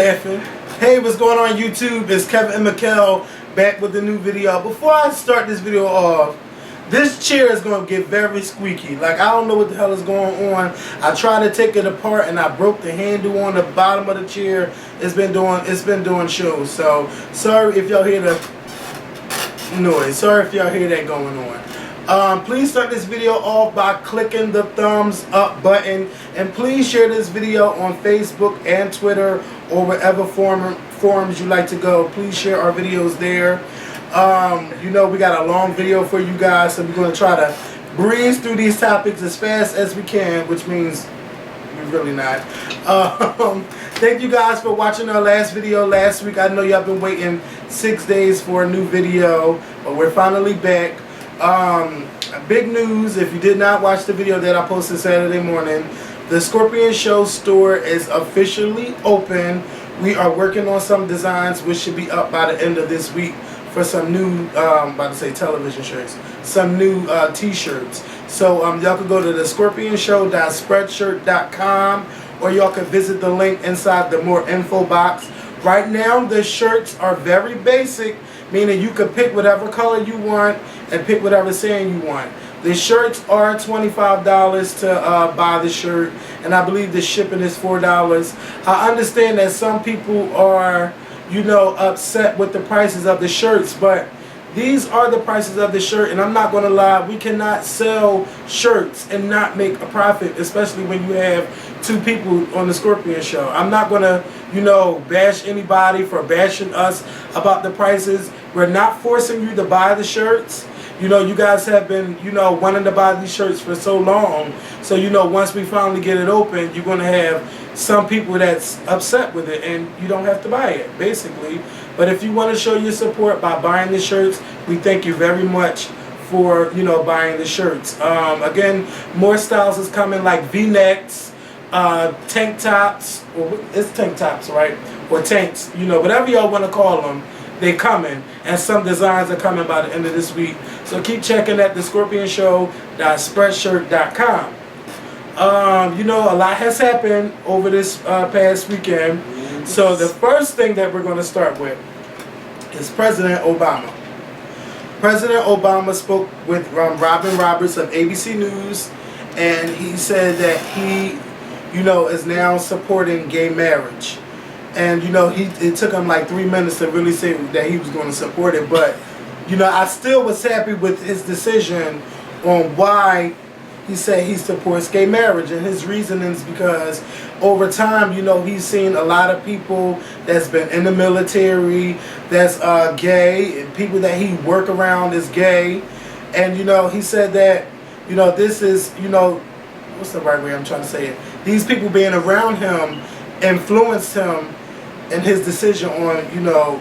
laughing. Hey, what's going on YouTube? It's Kevin and Mikkel back with a new video. Before I start this video off, this chair is going to get very squeaky. Like, I don't know what the hell is going on. I tried to take it apart and I broke the handle on the bottom of the chair. It's been doing shows. So, sorry if y'all hear the noise. Sorry if y'all hear that going on. Please start this video off by clicking the thumbs up button, and please share this video on Facebook and Twitter or wherever forums you like to go. Please share our videos there. You know, we got a long video for you guys, so we're going to try to breeze through these topics as fast as we can, which means we're really not. Thank you guys for watching our last video last week. I know y'all been waiting 6 days for a new video, but we're finally back. Big news, if you did not watch the video that I posted Saturday morning, the Scorpion Show store is officially open. We are working on some designs which should be up by the end of this week for some new, about to say television shirts, some new t-shirts. So y'all can go to the scorpionshow.spreadshirt.com, or y'all can visit the link inside the more info box. Right now the shirts are very basic, meaning you can pick whatever color you want and pick whatever saying you want. The shirts are $25 to buy the shirt, and I believe the shipping is $4. I understand that some people are, you know, upset with the prices of the shirts, but these are the prices of the shirt, and I'm not going to lie, we cannot sell shirts and not make a profit, especially when you have two people on the Scorpion Show. I'm not going to, you know, bash anybody for bashing us about the prices. We're not forcing you to buy the shirts. You know, you guys have been, you know, wanting to buy these shirts for so long. So, you know, once we finally get it open, you're going to have some people that's upset with it, and you don't have to buy it, basically. But if you want to show your support by buying the shirts, we thank you very much for, you know, buying the shirts. Again, more styles is coming, like V-necks, tank tops, or it's tank tops, right? Or tanks, you know, whatever y'all want to call them. They're coming, and some designs are coming by the end of this week. So keep checking at the scorpionshow.spreadshirt.com. You know, a lot has happened over this past weekend. So the first thing that we're going to start with is President Obama. President Obama spoke with Robin Roberts of ABC News, and he said that he, you know, is now supporting gay marriage. And, you know, it took him like 3 minutes to really say that he was going to support it. But, you know, I still was happy with his decision on why he said he supports gay marriage. And his reasoning is because over time, you know, he's seen a lot of people that's been in the military that's gay, and people that he work around is gay. And, you know, he said that, you know, this is, you know, what's the right way I'm trying to say it? These people being around him influenced him in his decision on, you know,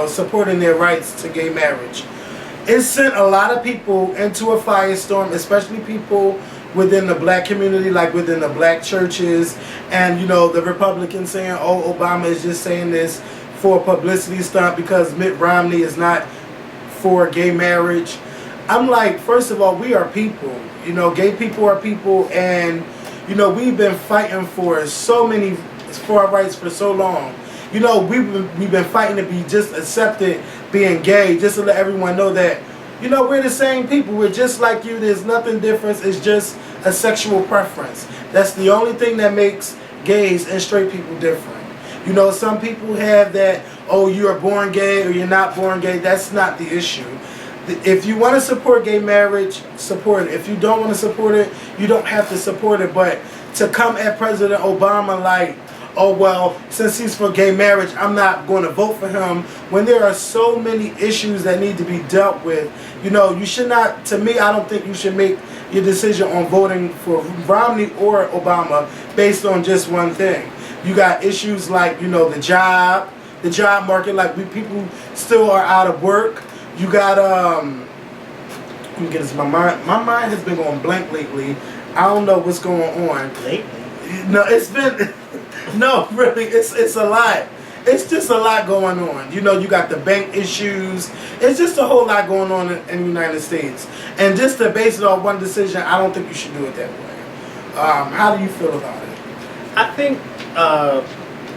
supporting their rights to gay marriage. It sent a lot of people into a firestorm, especially people within the black community, like within the black churches, and, you know, the Republicans saying, oh, Obama is just saying this for a publicity stunt because Mitt Romney is not for gay marriage. I'm like, first of all, we are people. You know, gay people are people, and, you know, we've been fighting for so many, for our rights for so long. You know, we've been fighting to be just accepted being gay, just to let everyone know that, you know, we're the same people. We're just like you. There's nothing different. It's just a sexual preference. That's the only thing that makes gays and straight people different. You know, some people have that, oh, you are born gay or you're not born gay. That's not the issue. If you want to support gay marriage, support it. If you don't want to support it, you don't have to support it. But to come at President Obama like, oh, well, since he's for gay marriage, I'm not going to vote for him, when there are so many issues that need to be dealt with. You know, you should not, to me, I don't think you should make your decision on voting for Romney or Obama based on just one thing. You got issues like, you know, the job market, like people still are out of work. You got, let me get this, my mind has been going blank lately. I don't know what's going on. Lately? No, it's been, no, really, it's a lot. It's just a lot going on. You know, you got the bank issues. It's just a whole lot going on in the United States. And just to base it on one decision, I don't think you should do it that way. How do you feel about it? I think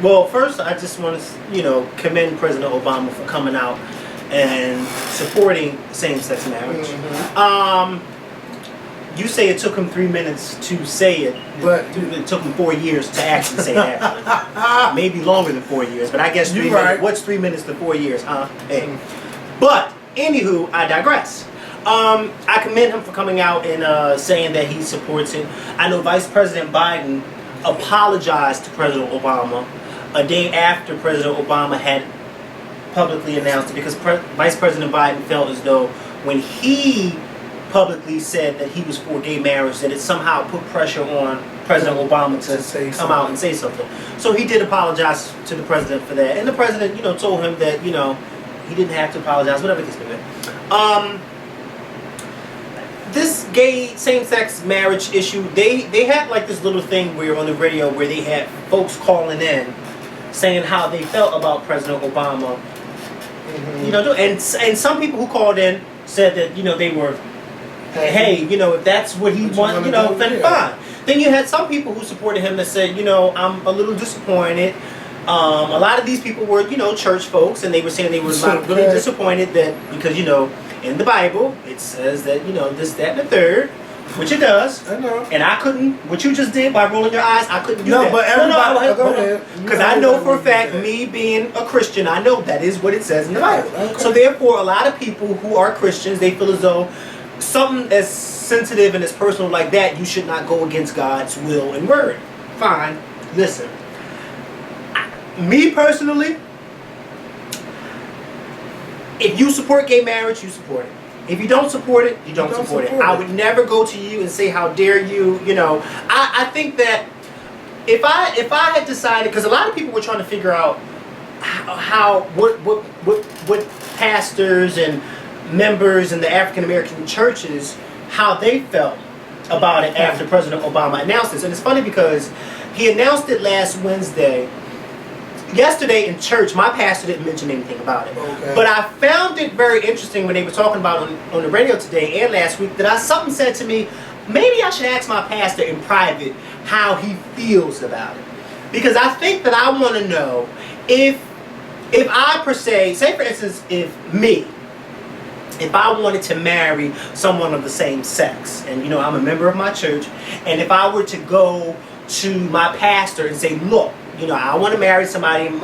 Well, first, I just want to, commend President Obama for coming out and supporting same-sex marriage. You say it took him 3 minutes to say it, but it took him 4 years to actually say that. Maybe longer than 4 years, but I guess 3 minutes. Right. What's 3 minutes to 4 years, huh? Hey. But, anywho, I digress. I commend him for coming out and saying that he supports it. I know Vice President Biden apologized to President Obama a day after President Obama had publicly announced it, because Vice President Biden felt as though when he publicly said that he was for gay marriage, that it somehow put pressure on President Obama to come out and say something. So he did apologize to the president for that, and the president, told him that he didn't have to apologize, whatever the case may be. This gay same-sex marriage issue, they had like this little thing where on the radio where they had folks calling in saying how they felt about President Obama. And some people who called in said that they were, hey, if that's what he wants, then fine. Then you had some people who supported him that said, I'm a little disappointed. A lot of these people were, church folks, and they were saying they were really disappointed that because, in the Bible, it says that, this, that, and the third, which it does. I know. And I couldn't, what you just did by rolling your eyes, I couldn't do that. No, but everybody, go ahead. Because I know for a fact, me being a Christian, I know that is what it says in the Bible. Okay. So therefore, a lot of people who are Christians, they feel as though something as sensitive and as personal like that, you should not go against God's will and word. Fine. Listen. Me personally, if you support gay marriage, you support it. If you don't support it, you don't support it. I would never go to you and say, how dare you, I think that if I had decided, because a lot of people were trying to figure out what pastors and members in the African American churches, how they felt about it after President Obama announced this. And it's funny because he announced it last Wednesday. Yesterday in church, my pastor didn't mention anything about it. Okay. But I found it very interesting when they were talking about it on the radio today and last week that something said to me, maybe I should ask my pastor in private how he feels about it. Because I think that I want to know if I per se, say for instance, if I wanted to marry someone of the same sex, and I'm a member of my church, and if I were to go to my pastor and say, look, I want to marry somebody, and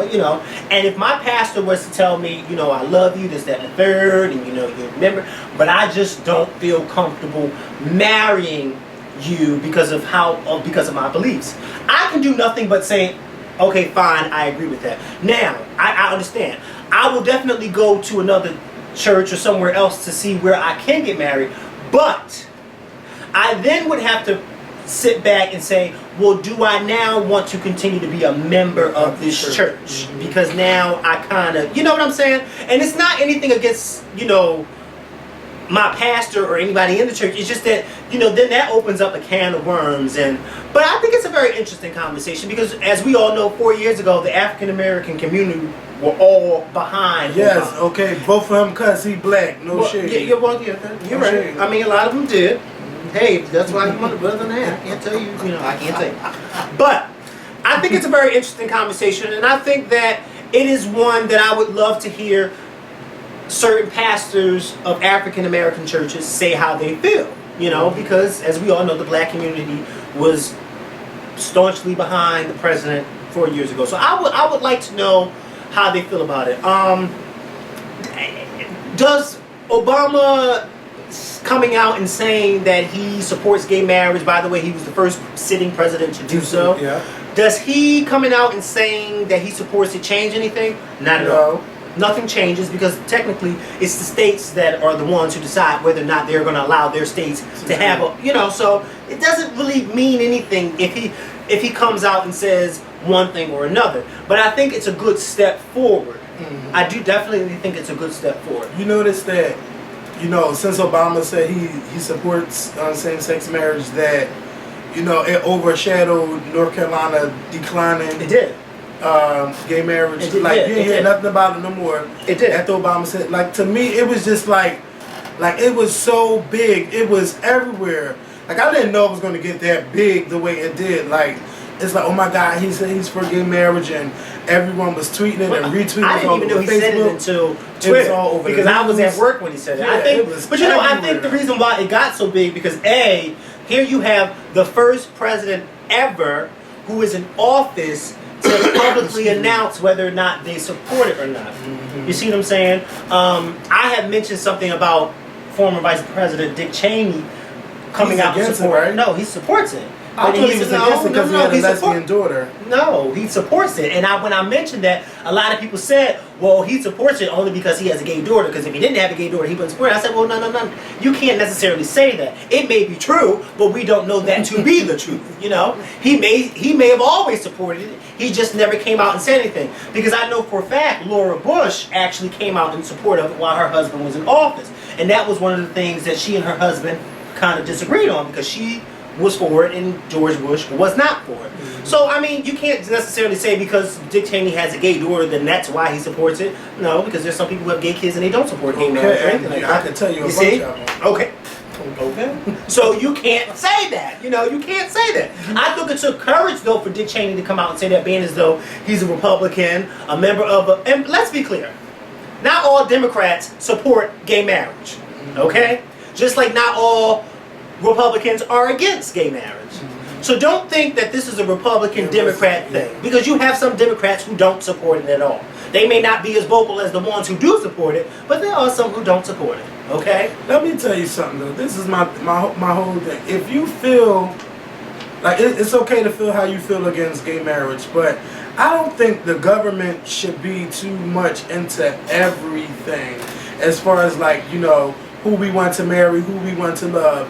if my pastor was to tell me, I love you, this, that, and the third, and you remember, but I just don't feel comfortable marrying you because of my beliefs, I can do nothing but say, okay, fine, I agree with that. Now, I understand. I will definitely go to another church or somewhere else to see where I can get married, but I then would have to sit back and say, well, do I now want to continue to be a member of this church? Because now I kind of, you know what I'm saying? And it's not anything against, my pastor or anybody in the church. It's just that, then that opens up a can of worms. But I think it's a very interesting conversation because, as we all know, 4 years ago, the African American community were all behind. Yes, Obama. Okay, both of them because he black, no shade. Yeah, you're right. Shade. I mean, a lot of them did. Hey, that's why you want to brother than that. I can't tell you, I can't tell you. But I think it's a very interesting conversation, and I think that it is one that I would love to hear certain pastors of African American churches say how they feel. Because as we all know, the black community was staunchly behind the president 4 years ago. So I would like to know how they feel about it. Does Obama coming out and saying that he supports gay marriage, by the way, he was the first sitting president to do so. Yeah. Does he coming out and saying that he supports it change anything? Not at all. Nothing changes because technically it's the states that are the ones who decide whether or not they're going to allow their states to have a, so it doesn't really mean anything if he comes out and says one thing or another. But I think it's a good step forward. Mm-hmm. I do definitely think it's a good step forward. You notice that, since Obama said he supports same-sex marriage, that, it overshadowed North Carolina declining. It did. Gay marriage. You didn't hear nothing about it no more. It did. After Obama said, to me, it was just like it was so big. It was everywhere. I didn't know it was going to get that big the way it did. it's like, oh my God, he said he's for gay marriage, and everyone was tweeting it and retweeting it. I didn't even know he said it until Twitter, all over because I was at work when he said it. Yeah, I think, it was but you know, I everywhere. think the reason why it got so big because A, here you have the first president ever who is in office to publicly announce whether or not they support it or not. You see what I'm saying? I had mentioned something about former Vice President Dick Cheney coming He's out to against support it, right? No, he supports it. I thought he was against it because he had a lesbian daughter. No, he supports it. And when I mentioned that, a lot of people said, well, he supports it only because he has a gay daughter. Because if he didn't have a gay daughter, he wouldn't support it. I said, well, no. You can't necessarily say that. It may be true, but we don't know that to be the truth. You know, he may have always supported it. He just never came out and said anything. Because I know for a fact, Laura Bush actually came out in support of it while her husband was in office. And that was one of the things that she and her husband kind of disagreed on, because she was for it and George Bush was not for it. So, I mean, you can't necessarily say because Dick Cheney has a gay daughter, then that's why he supports it. No, because there's some people who have gay kids and they don't support gay marriage or anything like that. I can tell you a bunch see? of them. Okay. So you can't say that. You know, you can't say that. I think it took courage, though, for Dick Cheney to come out and say that, being as though he's a Republican, a member of a... And let's be clear. Not all Democrats support gay marriage. Okay? Just like not all Republicans are against gay marriage. So don't think that this is a Republican-Democrat thing, because you have some Democrats who don't support it at all. They may not be as vocal as the ones who do support it, but there are some who don't support it. Okay? Let me tell you something though. This is my whole thing. If you feel like it's okay to feel how you feel against gay marriage, but I don't think the government should be too much into everything, as far as like, you know, who we want to marry, who we want to love.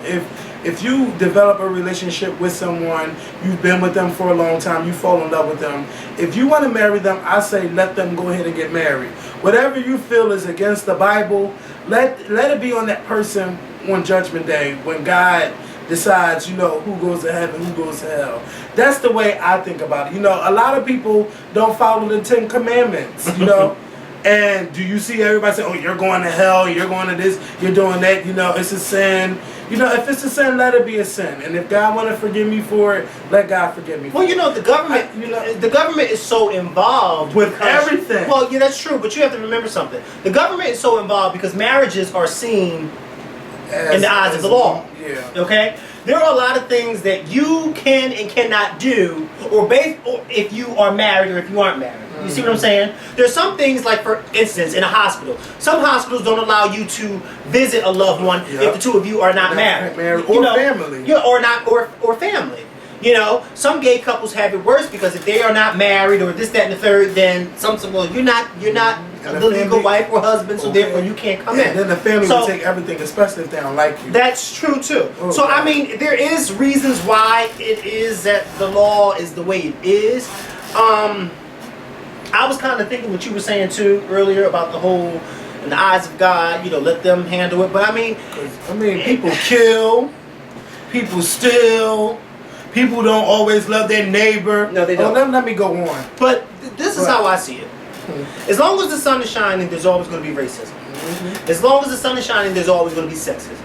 If you develop a relationship with someone, you've been with them for a long time, you fall in love with them, if you want to marry them, I say let them go ahead and get married. Whatever you feel is against the Bible, let it be on that person on Judgment Day, when God decides, you know, who goes to heaven, who goes to hell. That's the way I think about it. You know, a lot of people don't follow the 10 Commandments, you know. And do you see everybody say, oh, you're going to hell, you're going to this, you're doing that, you know, it's a sin. You know, if it's a sin, let it be a sin. And if God want to forgive me for it, let God forgive me for it. Well, you know, the government, the government is so involved with everything. Well, yeah, that's true, but you have to remember something. The government is so involved because marriages are seen in the eyes of the law. Yeah. Okay? There are a lot of things that you can and cannot do, or if you are married or if you aren't married. You see what I'm saying? There's some things, like for instance, in a hospital. Some hospitals don't allow you to visit a loved one if the two of you are not married. Or family. Yeah, or family. You know, some gay couples have it worse because if they are not married or this, that, and the third, then well, you're not the legal wife or husband, so therefore you can't come in. Then the family will take everything, especially if they don't like you. That's true too. So I mean, there is reasons why it is that the law is the way it is. I was kind of thinking what you were saying too earlier about the whole, in the eyes of God, you know, let them handle it. But I mean, people kill, people steal, people don't always love their neighbor. No, they don't. Let me go on. But this is how I see it. As long as the sun is shining, there's always going to be racism. As long as the sun is shining, there's always going to be sexism.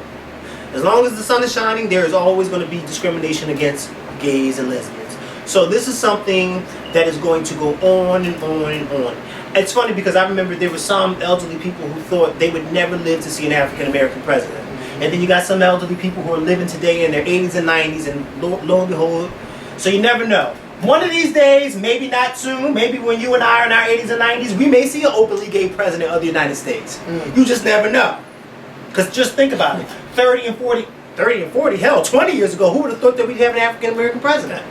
As long as the sun is shining, there is always going to be discrimination against gays and lesbians. So this is something that is going to go on and on and on. It's funny because I remember there were some elderly people who thought they would never live to see an African American president. And then you got some elderly people who are living today in their 80s and 90s, and lo and behold, so you never know. One of these days, maybe not soon, maybe when you and I are in our 80s and 90s, we may see an openly gay president of the United States. You just never know. Because just think about it. 30 and 40, hell, 20 years ago, who would have thought that we'd have an African American president?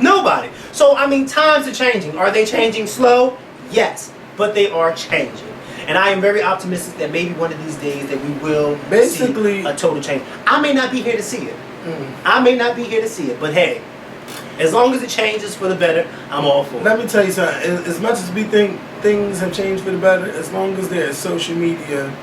Nobody. So, I mean, times are changing. Are they changing slow? Yes. But they are changing. And I am very optimistic that maybe one of these days that we will see a total change. I may not be here to see it. I may not be here to see it. But hey, as long as it changes for the better, I'm all for it. Let me tell you something. As much as we think things have changed for the better, as long as there is social media,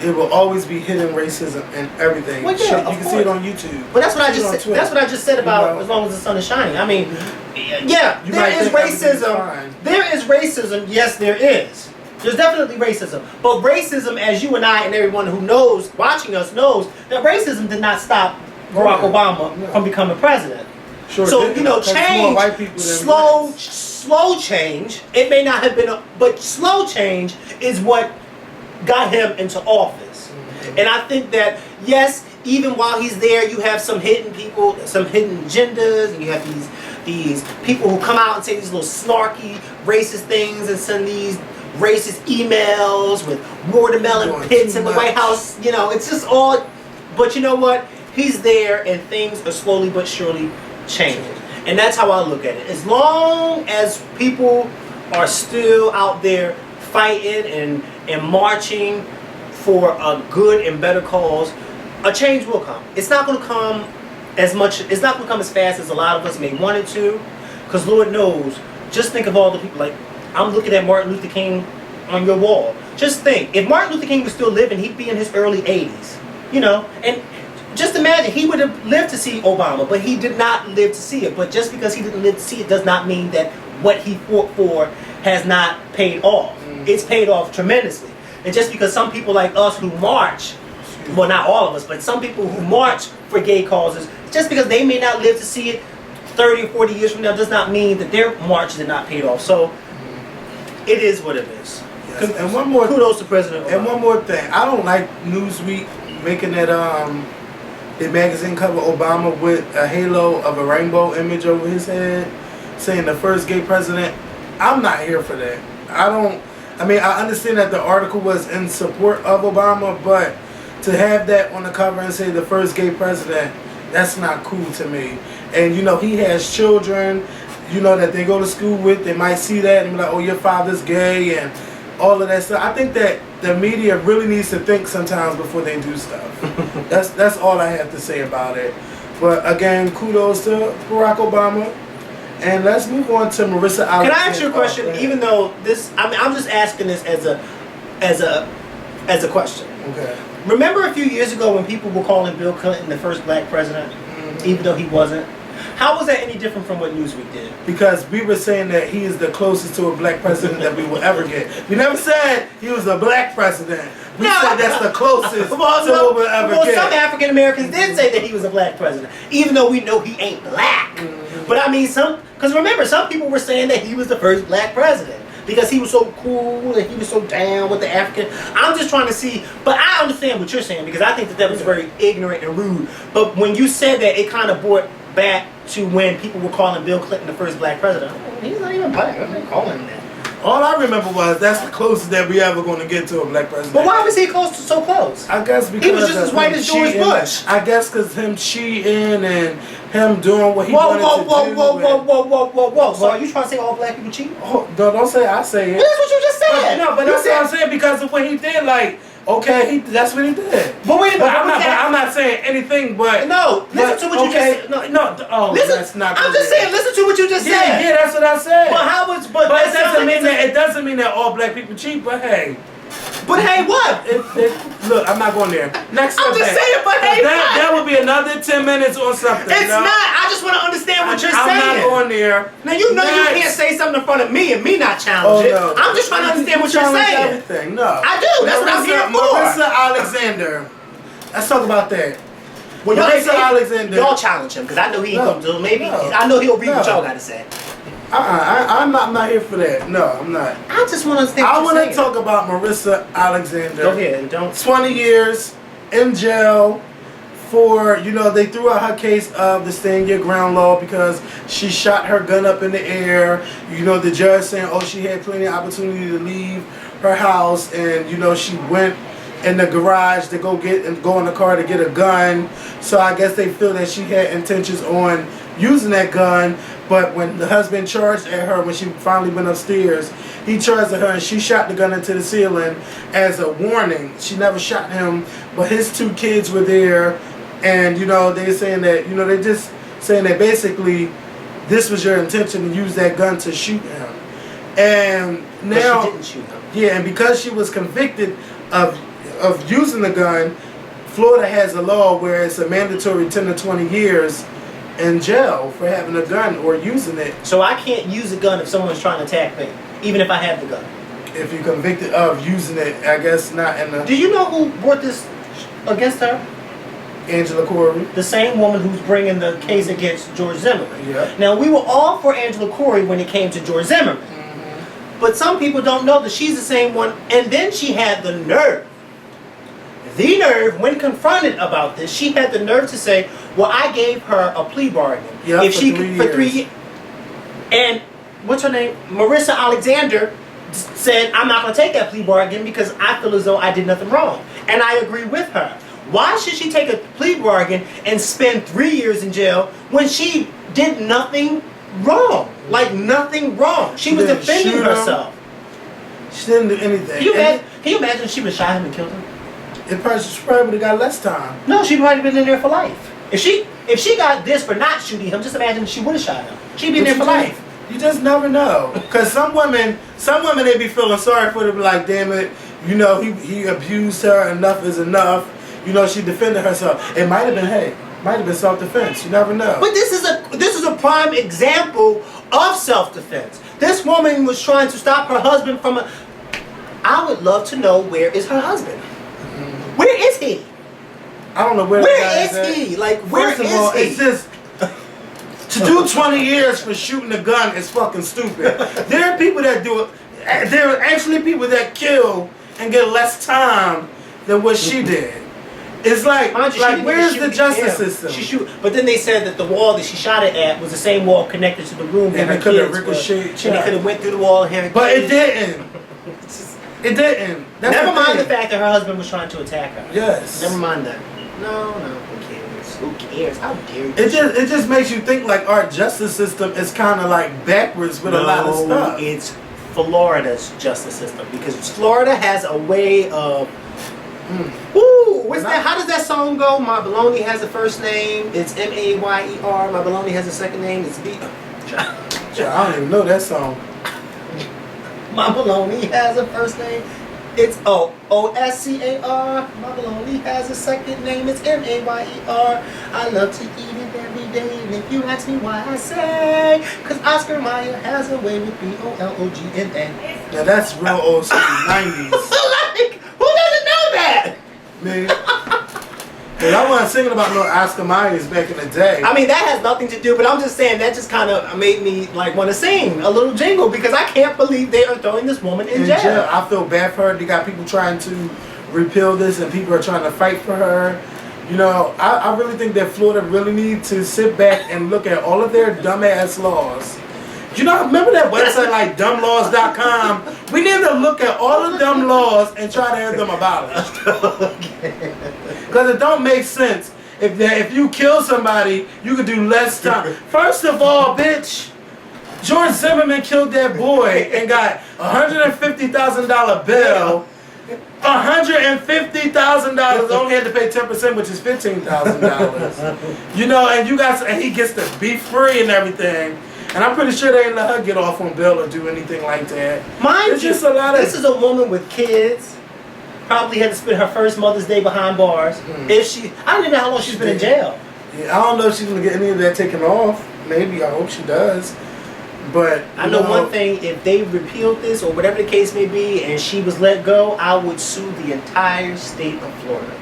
it will always be hidden racism and everything. Well, yeah, you can see it on YouTube. But that's what I just said. That's what I just said about as long as the sun is shining. I mean, yeah, there is racism. There is racism. Yes, there is. There's definitely racism. But racism, as you and I and everyone who knows, watching us knows, that racism did not stop Barack Obama from becoming president. Sure So did, you know, 'cause it's more change, white people than slow, blacks. slow change. It may not have been, but slow change is what got him into office. And I think that yes, even while he's there, you have some hidden people, some hidden agendas, and you have these people who come out and say these little snarky, racist things and send these racist emails with watermelon Doing pits too in the much. White House. You know, it's just all. But you know what? He's there, and things are slowly but surely changing. And that's how I look at it. As long as people are still out there fighting and marching for a good and better cause, a change will come. It's not going to come as much. It's not going to come as fast as a lot of us may want it to, because Lord knows. Just think of all the people. Like I'm looking at Martin Luther King on your wall. Just think, if Martin Luther King was still living, he'd be in his early 80s. You know, and just imagine he would have lived to see Obama, but he did not live to see it. But just because he didn't live to see it does not mean that what he fought for has not paid off. It's paid off tremendously. And just because some people like us who march, well, not all of us, but some people who march for gay causes, just because they may not live to see it 30 or 40 years from now does not mean that their march did not pay off. So it is what it is. Yes. And one more kudos to President Obama. And one more thing, I don't like Newsweek making that the magazine cover Obama with a halo of a rainbow image over his head, saying the first gay president. I'm not here for that. I understand that the article was in support of Obama, but to have that on the cover and say the first gay president, that's not cool to me. And you know, he has children, you know, that they go to school with. They might see that and be like, oh, your father's gay and all of that stuff. I think that the media really needs to think sometimes before they do stuff. That's all I have to say about it. But again, kudos to Barack Obama. And let's move on to Marissa Alexander. Can I ask you a question? Even though this, I'm just asking this as a question. Okay. Remember a few years ago when people were calling Bill Clinton the first black president, even though he wasn't? How was that any different from what Newsweek did? Because we were saying that he is the closest to a black president that we will ever get. We never said he was a black president. We said that's the closest to what we'll ever get. Some African Americans did say that he was a black president, even though we know he ain't black. But I mean, because remember, some people were saying that he was the first black president because he was so cool and he was so down with the African. I'm just trying to see, but I understand what you're saying because I think that was very ignorant and rude. But when you said that, it kind of brought back to when people were calling Bill Clinton the first black president. He's not even black. I'm not calling him that. All I remember was that's the closest that we ever going to get to a black president. But why was he so close? I guess because he was just as white as George Bush. I guess because him cheating and him doing what he whoa, wanted whoa, to whoa, do. Whoa. So are you trying to say all black people cheat? Oh, don't say I say it. Well, that's what you just said. But that's what I'm saying because of what he did. Like, okay, that's what he did. But wait a minute. I'm not saying anything. But no, listen to what you just said. Oh, listen, that's not. I'm just saying. Listen to what you just said. Yeah, that's what I said. But how was? But it doesn't mean that all black people cheat. But hey. But hey, what? Look, I'm not going there. Next I'm just saying, but hey, that would be another 10 minutes or something. It's not. I just want to understand what you're saying. I'm not going there. Now you know you can't say something in front of me and me not challenge it. No. I'm just trying to understand what you're saying. Everything. No, I do. That's what I'm here for. Marissa Alexander. Let's talk about that. Well, Marissa Alexander. Y'all challenge him because I know he ain't gonna do. Maybe I know he'll read what y'all got to say. I'm not here for that. No, I'm not. I just want to understand. I want to talk about Marissa Alexander. Go ahead, don't. 20 years in jail for, they threw out her case of the stand your ground law because she shot her gun up in the air. The judge saying, oh, she had plenty of opportunity to leave her house, and she went in the garage to go in the car to get a gun. So I guess they feel that she had intentions on using that gun. But when the husband charged at her, when she finally went upstairs, he charged at her and she shot the gun into the ceiling as a warning. She never shot him, but his 2 kids were there, and they're saying that they're just saying that basically this was your intention to use that gun to shoot him. And now, but she didn't shoot him. Yeah, and because she was convicted of using the gun, Florida has a law where it's a mandatory 10 to 20 years in jail for having a gun or using it. So I can't use a gun if someone's trying to attack me, even if I have the gun. If you're convicted of using it, I guess not in the... Do you know who brought this against her? Angela Corey. The same woman who's bringing the case against George Zimmerman. Yeah. Now, we were all for Angela Corey when it came to George Zimmerman. But some people don't know that she's the same one. And then she had the nerve, when confronted about this, she had the nerve to say, well, I gave her a plea bargain. Yeah, if for she 3 for 3 years. years. And what's her name? Marissa Alexander said, I'm not going to take that plea bargain because I feel as though I did nothing wrong. And I agree with her. Why should she take a plea bargain and spend 3 years in jail when she did nothing wrong? Like nothing wrong. She was didn't defending shoot him. herself. She didn't do anything. Can you imagine if she would have shot him and killed him? She probably would have got less time. No, she'd probably been in there for life. If she got this for not shooting him, just imagine if she would have shot him. She'd be in there for life. You just never know. Because some women, they be feeling sorry for them, like, damn it, you know, he abused her, enough is enough. You know, she defended herself. It might have been self-defense. You never know. But this is a prime example of self-defense. This woman was trying to stop her husband from a... I would love to know, where is her husband? Where is he? I don't know where is he? Like, where First of all, is he? it's just... To do 20 years for shooting a gun is fucking stupid. There are people that do it. There are actually people that kill and get less time than what she did. It's like where's the justice system? But then they said that the wall that she shot it at was the same wall connected to the room that her could have kids ricocheted. And it could have went through the wall and had But it didn't. It didn't. That's never mind the fact that her husband was trying to attack her. Yes. Never mind that. No, who cares? Who cares? How dare you? It just makes you think like our justice system is kind of like backwards with a lot of stuff. It's Florida's justice system because Florida has a way of. Ooh, what's that? How does that song go? My baloney has a first name. It's M-A-Y-E-R. My baloney has a second name. It's B. I don't even know that song. My baloney has a first name. It's O-S-C-A-R. My baloney has a second name. It's M-A-Y-E-R. I love to eat it every day. And if you ask me why, I say, because Oscar Mayer has a way with B-O-L-O-G-N-A. Yeah, that's real old school 90s. Like, who doesn't know that? Me. Cause I wasn't singing about no Oscar Myers back in the day. I mean, that has nothing to do, but I'm just saying that just kind of made me like want to sing a little jingle because I can't believe they are throwing this woman in jail. I feel bad for her. They got people trying to repeal this and people are trying to fight for her. You know, I really think that Florida really needs to sit back and look at all of their dumbass laws. You know, remember that website like dumblaws.com? We need to look at all the dumb laws and try to have them abolished. Because it don't make sense. If you kill somebody, you could do less time. First of all, bitch, George Zimmerman killed that boy and got $150,000 bail. $150,000 only had to pay 10%, which is $15,000. You know, and he gets to be free and everything. And I'm pretty sure they didn't let her get off on bail or do anything like that. Mind you, this is a woman with kids. Probably had to spend her first Mother's Day behind bars. I don't even know how long she's been in jail. Yeah, I don't know if she's gonna get any of that taken off. Maybe, I hope she does. But I know one thing: if they repealed this or whatever the case may be, and she was let go, I would sue the entire state of Florida.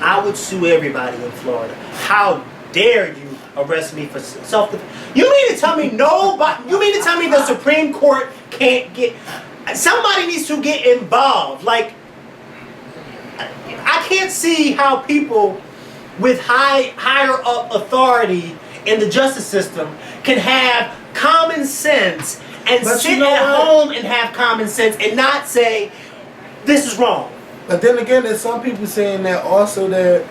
I would sue everybody in Florida. How dare you arrest me for self-defense? You mean to tell me nobody? You mean to tell me the Supreme Court can't get? Somebody needs to get involved. Like, I can't see how people with higher up authority in the justice system can have common sense and sit at home and have common sense and not say this is wrong. But then again, there's some people saying that also that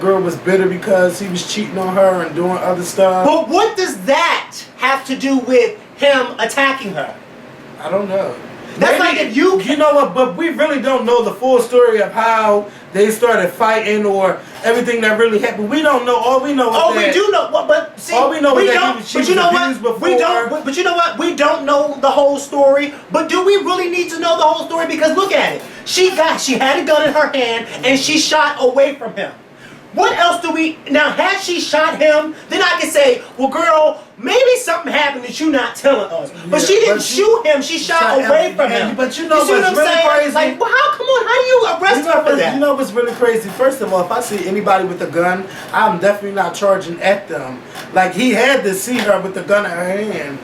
girl was bitter because he was cheating on her and doing other stuff. But what does that have to do with him attacking her? I don't know. That's like if you... You know what, but we really don't know the full story of how they started fighting or everything that really happened. We don't know. All we know is that... we do know. But see, all we know is that she was abused before. We don't, but you know what? We don't know the whole story. But do we really need to know the whole story? Because look at it. She had a gun in her hand and she shot away from him. What else do we... Now, had she shot him, then I could say, well, girl, maybe something happened that you're not telling us. But Yeah, she didn't but she shoot him. She shot away from him. But you know see what what's I'm really saying? crazy? Like, well, how? Come on, how do you arrest her for that? You know what's really crazy? First of all, if I see anybody with a gun, I'm definitely not charging at them. Like, he had to see her with the gun in her hand.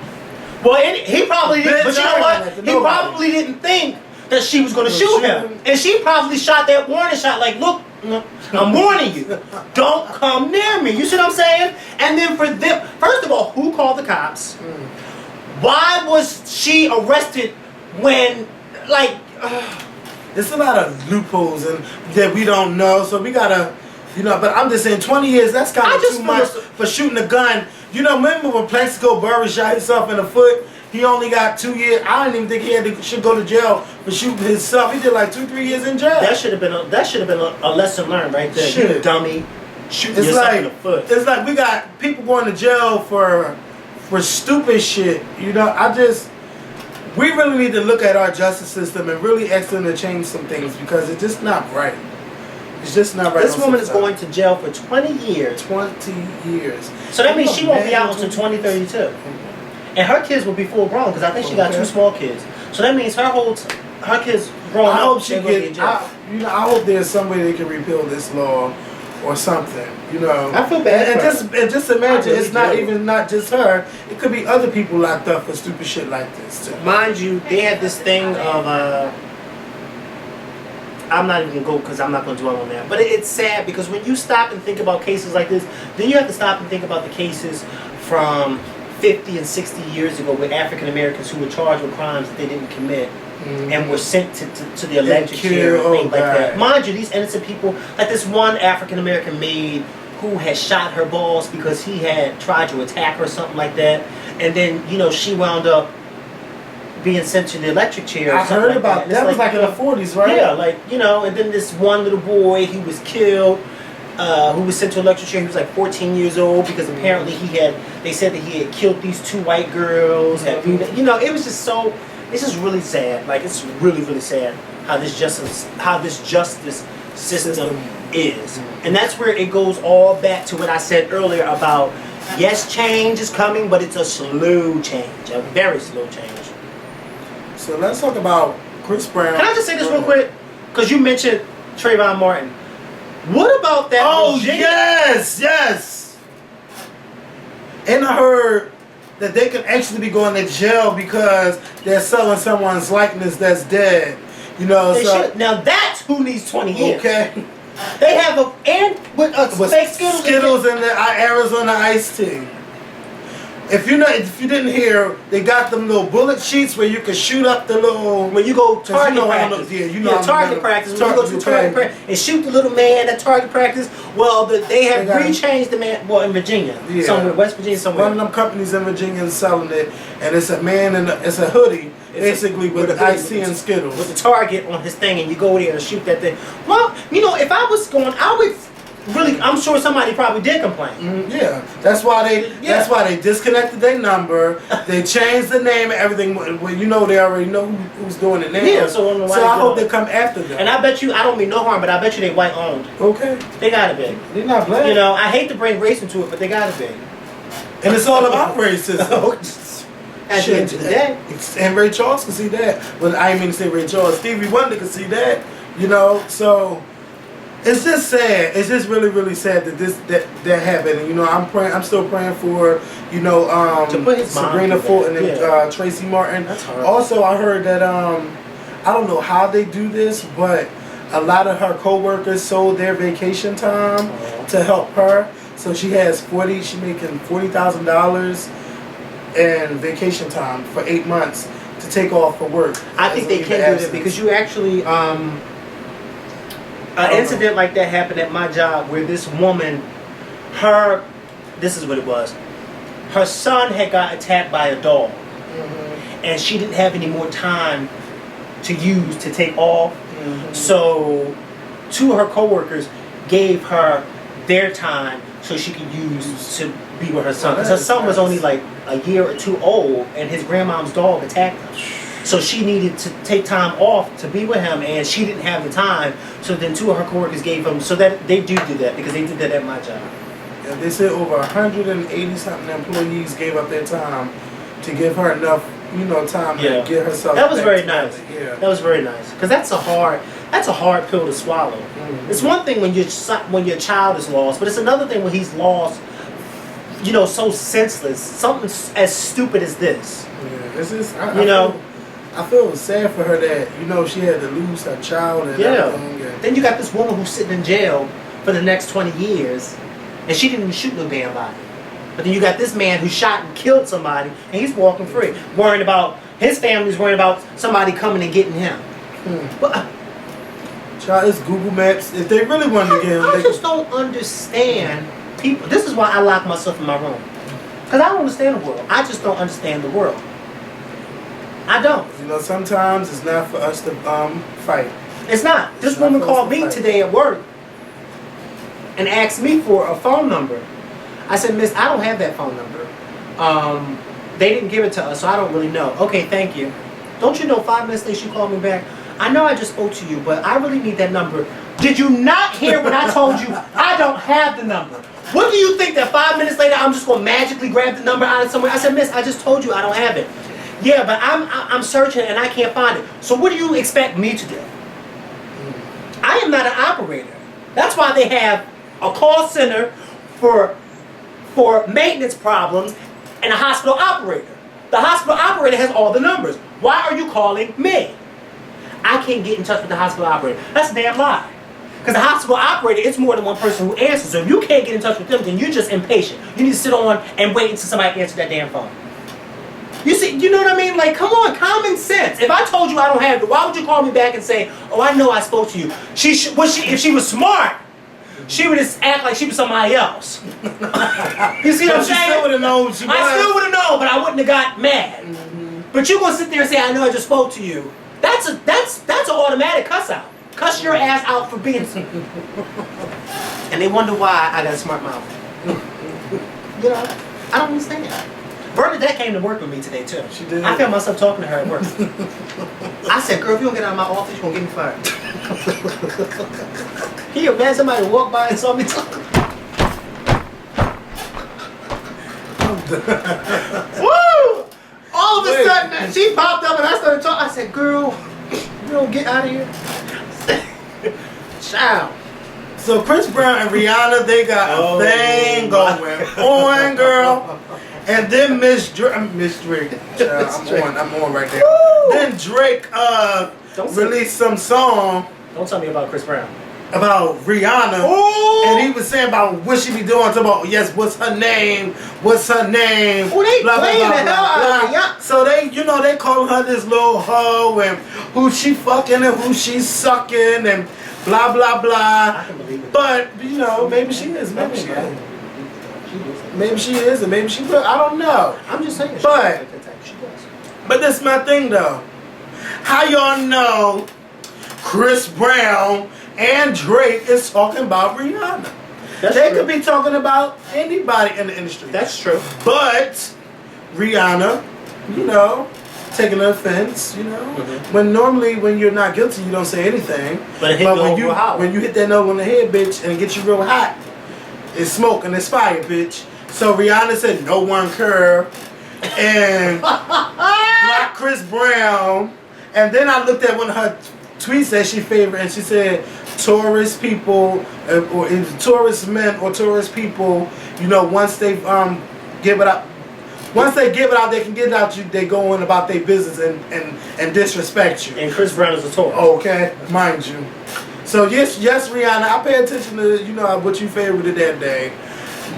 Well, he probably didn't. But you know what? He probably didn't think that she was going to shoot him, and she probably shot that warning shot. Like, look, I'm warning you, don't come near me. You see what I'm saying? And then for them, first of all, who called the cops? Why was she arrested when, like? There's a lot of loopholes and that we don't know, so we gotta, you know. But I'm just saying, 20 years, that's kind of too much for shooting a gun. You know, remember when Plaxico Burress shot himself in the foot? He only got 2 years. I didn't even think he should go to jail for shooting himself. He did like 2-3 years in jail. That should have been a lesson learned right there. Shit. You dummy, shooting yourself in the foot. It's like we got people going to jail for stupid shit. You know, we really need to look at our justice system and really ask them to change some things because it's just not right. It's just not right. This woman is going to jail for 20 years. 20 years. So that means she won't be out until 2032. And her kids will be full grown because I think she got 2 small kids. So that means her kids grown up. I hope she get. I hope there's some way they can repeal this law or something. You know. I feel bad. And just imagine, really it's not just her. It could be other people locked up for stupid shit like this too. Mind you, they had this thing of. I'm not even gonna go because I'm not gonna dwell on that. But it's sad because when you stop and think about cases like this, then you have to stop and think about the cases from 50 and 60 years ago with African Americans who were charged with crimes that they didn't commit and were sent to the electric chair and things like that. Mind you, these innocent people, like this one African American maid who had shot her boss because he had tried to attack her or something like that, and then she wound up being sent to the electric chair. I heard about that. That was like in the 40s, right? Yeah, and then this one little boy, he was killed. Who was sent to electric chair. He was like 14 years old because apparently they said that he had killed these 2 white girls. It was just so, it's just really sad. Like, it's really, really sad how this justice system is. And that's where it goes all back to what I said earlier about, yes, change is coming, but it's a slow change, a very slow change. So let's talk about Chris Brown. Can I just say this real quick? Because you mentioned Trayvon Martin. What about that? Oh, yes. And I heard that they could actually be going to jail because they're selling someone's likeness that's dead. Now that's who needs 20 years. Okay. They have with fake Skittles and the Arizona iced tea. If you didn't hear, they got them little bullet sheets where you can shoot up the little. When you go target practice, target practice. When you go to target practice and shoot the little man at target practice, well, they have rechanged the man. Well, in Virginia, somewhere, West Virginia, somewhere. One of them companies in Virginia is selling it, and it's a man it's a hoodie, basically with iced tea and Skittles. With the target on his thing, and you go there and shoot that thing. Well, if I was going, I would. Really, I'm sure somebody probably did complain. That's why they disconnected their number. They changed the name and everything. Well, they already know who's doing it now. Yeah, so I hope they come after them. And I bet you, I don't mean no harm, but I bet you they white owned. Okay. They gotta be. They're not black. I hate to bring race into it, but they gotta be. And it's all about racism. At the end of the day. And Ray Charles can see that. Well, I didn't mean to say Ray Charles. Stevie Wonder can see that. So. It's just sad. It's just really, really sad that happened. And I'm still praying for to put his Sabrina Fulton and Tracy Martin. That's hard. Also, I heard that I don't know how they do this, but a lot of her co-workers sold their vacation time to help her. So she she's making $40,000 in vacation time for 8 months to take off for work. I think they can do that because you actually. An incident like that happened at my job where this woman, this is what it was. Her son had got attacked by a dog, and she didn't have any more time to use to take off. So, 2 of her coworkers gave her their time so she could use to be with her son. Because her son was only like a year or 2 old, and his grandmom's dog attacked him. So she needed to take time off to be with him, and she didn't have the time. So then 2 of her coworkers gave him. So that they do that because they did that at my job. And they said over 180 something employees gave up their time to give her enough, time to get herself. That was back very together. nice. Yeah. That was very nice because that's a hard pill to swallow. Mm-hmm. It's one thing when your child is lost, but it's another thing when he's lost. So senseless. Something as stupid as this. Yeah, it's just, I feel sad for her that, she had to lose her child and everything. And then you got this woman who's sitting in jail for the next 20 years, and she didn't even shoot no damn body. But then you got this man who shot and killed somebody, and he's walking free. Worrying about, his family's worrying about somebody coming and getting him. But, child, it's Google Maps. If they really wanted to get him, I just don't understand people. This is why I lock myself in my room. Because I don't understand the world. I just don't understand the world. I don't. Sometimes it's not for us to fight. It's not. This woman called me today at work and asked me for a phone number. I said, Miss, I don't have that phone number. They didn't give it to us, so I don't really know. Okay, thank you. Don't you know 5 minutes later she called me back? I know I just spoke to you, but I really need that number. Did you not hear when I told you I don't have the number? What do you think that 5 minutes later I'm just going to magically grab the number out of somewhere? I said, Miss, I just told you I don't have it. Yeah, but I'm searching and I can't find it. So what do you expect me to do? I am not an operator. That's why they have a call center for maintenance problems and a hospital operator. The hospital operator has all the numbers. Why are you calling me? I can't get in touch with the hospital operator. That's a damn lie. Because the hospital operator, it's more than one person who answers. So if you can't get in touch with them, then you're just impatient. You need to sit on and wait until somebody answers that damn phone. You see, you know what I mean? Like, come on, common sense. If I told you I don't have it, why would you call me back and say, oh, I know I spoke to you? If she was smart, she would just act like she was somebody else. You see what I'm saying? She still would have known she was. I still would have known, but I wouldn't have got mad. But you're gonna sit there and say, I know I just spoke to you. That's an automatic cuss out. Cuss your ass out for being and they wonder why I got a smart mouth. I don't understand. Bernadette came to work with me today too. She did. I found myself talking to her at work. I said, girl, if you don't get out of my office, you're gonna get me fired. Can you imagine somebody walk by and saw me talking? Woo! All of a sudden, she popped up and I started talking. I said, girl, you don't get out of here. Child. So Chris Brown and Rihanna, they got a thing going on, girl. And then Miss Drake, I'm on right there. Woo! Then Drake released some song Don't tell me about Chris Brown. about Rihanna. Ooh! And he was saying about what she be doing. Talking about, yes, what's her name? What's her name? Oh, they playing the hell out of her, yeah. So they calling her this little hoe and who she fucking and who she sucking and blah, blah, blah. I can believe it. But, maybe she is. Maybe she is. Maybe she is and maybe she will. I don't know. I'm just saying. But- she does. But this is my thing, though. How y'all know Chris Brown and Drake is talking about Rihanna? They could be talking about anybody in the industry. That's true. But Rihanna, taking offense, when normally when you're not guilty, you don't say anything. But it hit when real hot. when you hit that note on the head, bitch, and it gets you real hot, it's smoke and it's fire, bitch. So Rihanna said no one care and blocked Chris Brown. And then I looked at one of her tweets that she favored, and she said tourist people, or tourist men or tourist people, once they give it up. Once they give it out, they can get it out. They go on about their business and disrespect you. And Chris Brown is a tourist. Okay, mind you. So yes, Rihanna, I pay attention to what you favorited that day,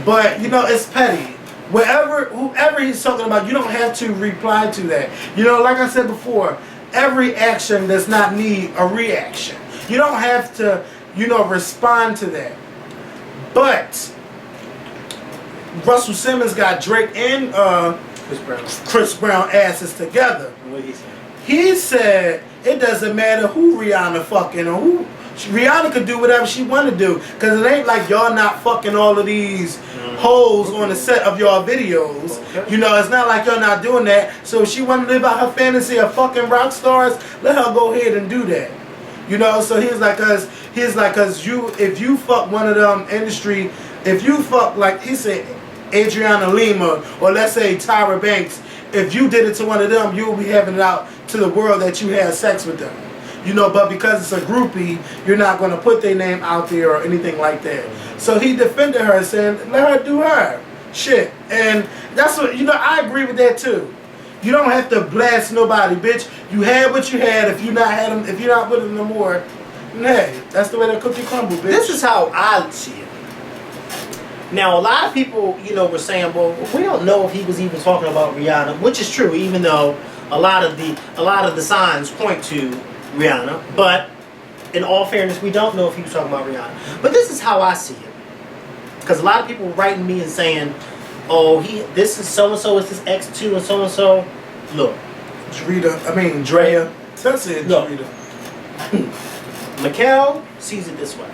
but it's petty. Whoever he's talking about, you don't have to reply to that. Like I said before, every action does not need a reaction. You don't have to, respond to that. But Russell Simmons got Drake and Chris Brown asses together. What did he say? He said it doesn't matter who Rihanna fucking or who. Rihanna could do whatever she want to do, because it ain't like y'all not fucking all of these hoes on the set of y'all videos. Okay. It's not like y'all not doing that. So if she want to live out her fantasy of fucking rock stars, let her go ahead and do that. So he's like, cause if you fuck one of them industry if you fuck, like he said, Adriana Lima, or let's say Tyra Banks, if you did it to one of them, you'll be having it out to the world that you had sex with them. You know, but because it's a groupie, you're not going to put their name out there or anything like that. So he defended her, saying, let her do her shit. And that's what, you know, I agree with that too. You don't have to blast nobody, bitch. You had what you had. If you're not with them no more, hey, that's the way the cookie crumble, bitch. This is how I see it. Now, a lot of people, you know, were saying, well, we don't know if he was even talking about Rihanna, which is true, even though a lot of the signs point to Rihanna. But in all fairness, we don't know if he was talking about Rihanna. But this is how I see it, because a lot of people were writing me and saying, oh, this is so and so, it's his ex too, and so and so. Look, Drea. That's it, Drita. Mikkel sees it this way.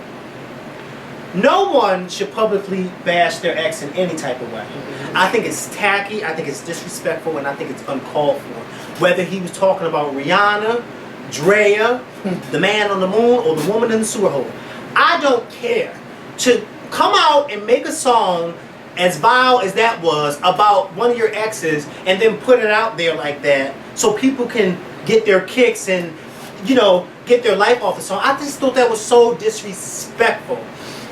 No one should publicly bash their ex in any type of way. I think it's tacky, I think it's disrespectful, and I think it's uncalled for. Whether he was talking about Rihanna, Drea, the man on the moon, or the woman in the sewer hole. I don't care. To come out and make a song as vile as that was about one of your exes and then put it out there like that so people can get their kicks and, you know, get their life off the song. I just thought that was so disrespectful.